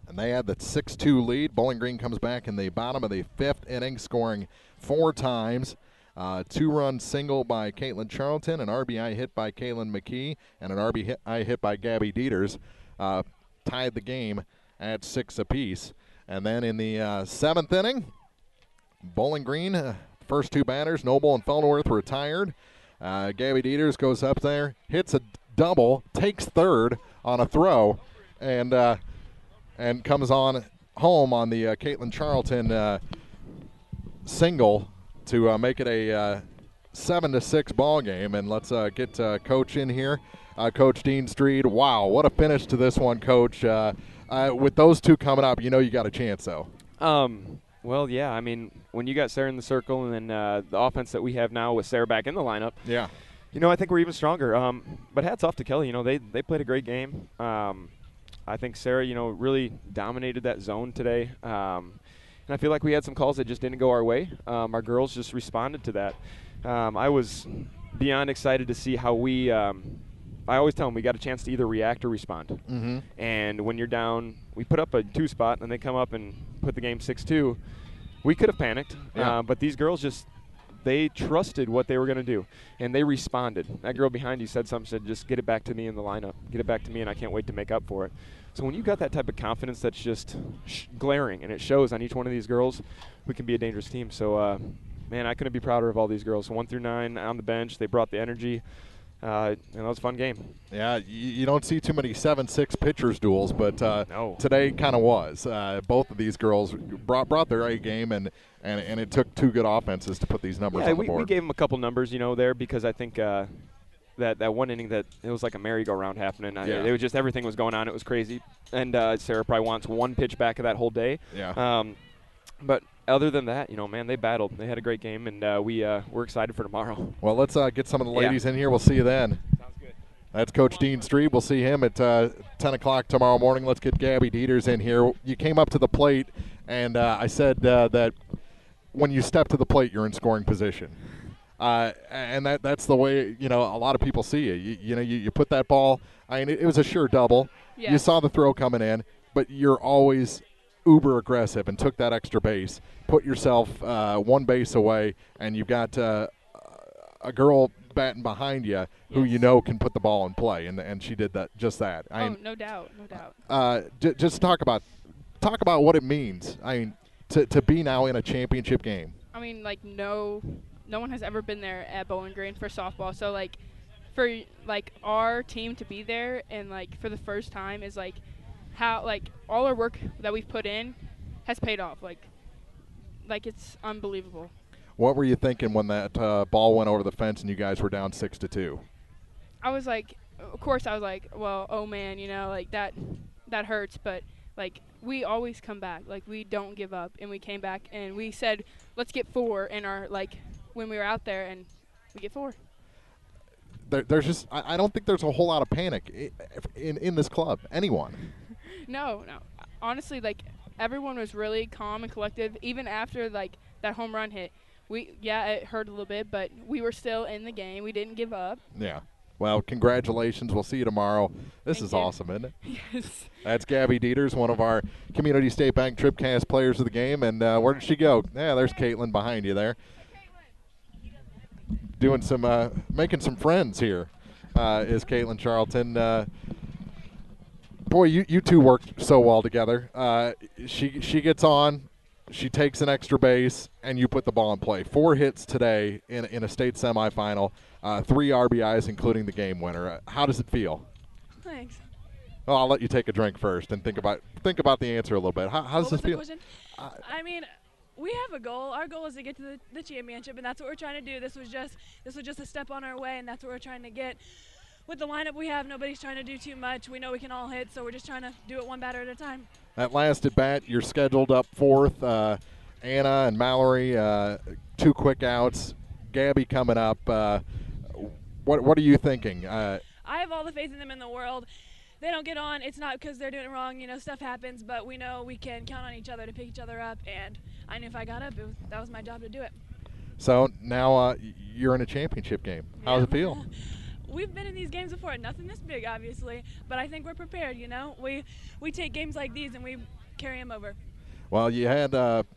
And they had the 6-2 lead. Bowling Green comes back in the bottom of the 5th inning, scoring 4 times. 2-run single by Caitlin Charlton, an RBI hit by Kaylin McKee, and an RBI hit by Gabby Dieters. Tied the game at 6 apiece. And then in the 7th inning, Bowling Green, first 2 batters, Noble and Felderworth, retired. Gabby Dieters goes up there, hits a double, takes 3rd on a throw, and comes on home on the Caitlin Charlton single to make it a 7-6 ball game. And let's get Coach in here. Coach Dean Street. Wow, what a finish to this one, Coach. With those 2 coming up, you know you got a chance, though. Well, yeah, I mean, when you got Sarah in the circle and then the offense that we have now with Sarah back in the lineup, yeah, you know, I think we're even stronger. But hats off to Kelly. You know, they played a great game. I think Sarah, you know, really dominated that zone today. And I feel like we had some calls that just didn't go our way. Our girls just responded to that. I was beyond excited to see how we I always tell them we got a chance to either react or respond. Mm-hmm. And when you're down, we put up a 2 spot, and they come up and put the game 6-2. We could have panicked, but these girls just they trusted what they were going to do, and they responded. That girl behind you said something, said, just get it back to me in the lineup. Get it back to me, and I can't wait to make up for it. So when you've got that type of confidence that's just glaring, and it shows on each one of these girls, we can be a dangerous team. So, man, I couldn't be prouder of all these girls. 1 through 9 on the bench. They brought the energy. And that was a fun game. Yeah, you don't see too many 7-6 pitchers duels, but no. Today kind of was. Both of these girls brought their A game, and it took 2 good offenses to put these numbers on the board. We gave them a couple numbers, you know, there because I think that one inning that it was like a merry-go-round happening. It was just everything was going on. It was crazy. And Sarah probably wants 1 pitch back of that whole day. Yeah. But other than that, man, they battled. They had a great game, and we're excited for tomorrow. Well, let's get some of the ladies in here. We'll see you then. Sounds good. That's Coach Dean Strebe. We'll see him at 10 o'clock tomorrow morning. Let's get Gabby Dieters in here. You came up to the plate, and I said that when you step to the plate, you're in scoring position. And that's the way, a lot of people see you. You put that ball. I mean, it was a sure double. Yes. You saw the throw coming in, but you're always uber aggressive and took that extra base, put yourself one base away, and you've got a girl batting behind you who can put the ball in play, and she did just that. No doubt. Just talk about what it means. I mean, to be now in a championship game. I mean, no one has ever been there at Bowling Green for softball, so for our team to be there and for the first time is how all our work that we've put in has paid off. It's unbelievable. What were you thinking when that ball went over the fence and you guys were down 6-2? I was of course I was well, oh man, that hurts, but we always come back. We don't give up, and we came back and we said, let's get 4 in our when we were out there, and we get 4. There's just I don't think there's a whole lot of panic in this club. Anyone? No. Honestly, everyone was really calm and collective. Even after that home run hit, it hurt a little bit, but we were still in the game. We didn't give up. Yeah. Well, congratulations. We'll see you tomorrow. This Thank is you. Awesome, isn't it? Yes. That's Gabby Dieters, one of our Community State Bank TribCast players of the game. And where did she go? Yeah, there's Caitlin behind you there. Doing making some friends here is Caitlin Charlton. Boy, you two worked so well together. She gets on, she takes an extra base, and you put the ball in play. 4 hits today in a state semifinal, 3 RBIs, including the game winner. How does it feel? Thanks. Well, I'll let you take a drink first and think about the answer a little bit. How does this feel? I mean, we have a goal. Our goal is to get to the championship, and that's what we're trying to do. This was just a step on our way, and that's what we're trying to get. With the lineup we have, nobody's trying to do too much. We know we can all hit, so we're just trying to do it one batter at a time. That last at bat, you're scheduled up 4th. Anna and Mallory, 2 quick outs. Gabby coming up. What are you thinking? I have all the faith in them in the world. They don't get on. It's not because they're doing it wrong. Stuff happens, but we know we can count on each other to pick each other up. And I knew if I got up, that was my job to do it. So now you're in a championship game. How does it feel? We've been in these games before. Nothing this big, obviously, but I think we're prepared. We take games like these and we carry them over. Well, you had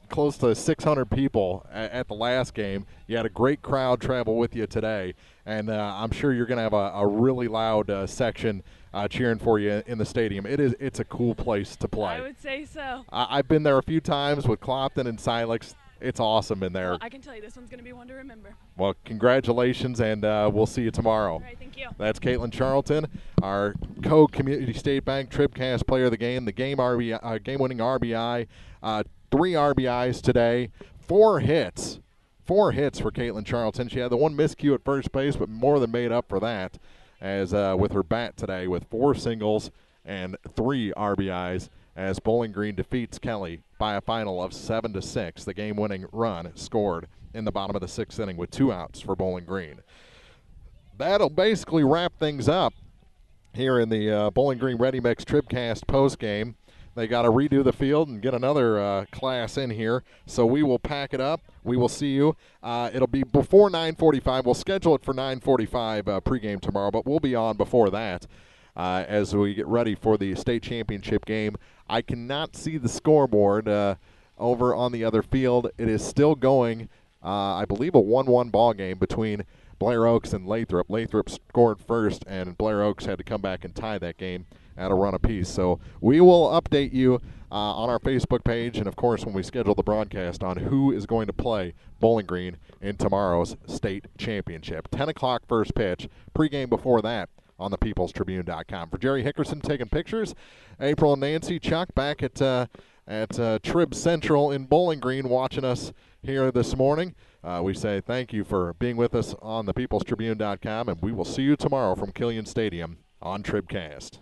close to 600 people at the last game. You had a great crowd travel with you today, and I'm sure you're going to have a really loud section cheering for you in the stadium. It's a cool place to play. I would say so. I've been there a few times with Clopton and Silex. It's awesome in there. Well, I can tell you this one's going to be one to remember. Well, congratulations, and we'll see you tomorrow. All right, thank you. That's Caitlin Charlton, our co-Community State Bank TribCast player of the game, the game-winning RBI, 3 RBIs today, 4 hits. 4 hits for Caitlin Charlton. She had the one miscue at first base, but more than made up for that as with her bat today with 4 singles and 3 RBIs as Bowling Green defeats Kelly by a final of 7-6. The game-winning run scored in the bottom of the 6th inning with 2 outs for Bowling Green. That'll basically wrap things up here in the Bowling Green Ready Mix TribCast postgame. They got to redo the field and get another class in here, so we will pack it up. We will see you. It'll be before 9:45. We'll schedule it for 9:45 pregame tomorrow, but we'll be on before that as we get ready for the state championship game. I cannot see the scoreboard over on the other field. It is still going, I believe, a 1-1 ball game between Blair Oaks and Lathrop. Lathrop scored first, and Blair Oaks had to come back and tie that game at a run apiece. So we will update you on our Facebook page, and, of course, when we schedule the broadcast on who is going to play Bowling Green in tomorrow's state championship. 10 o'clock first pitch, pregame before that on the peoplestribune.com. For Jerry Hickerson taking pictures, April and Nancy, Chuck back at Trib Central in Bowling Green watching us here this morning. We say thank you for being with us on the peoplestribune.com, and we will see you tomorrow from Killian Stadium on TribCast.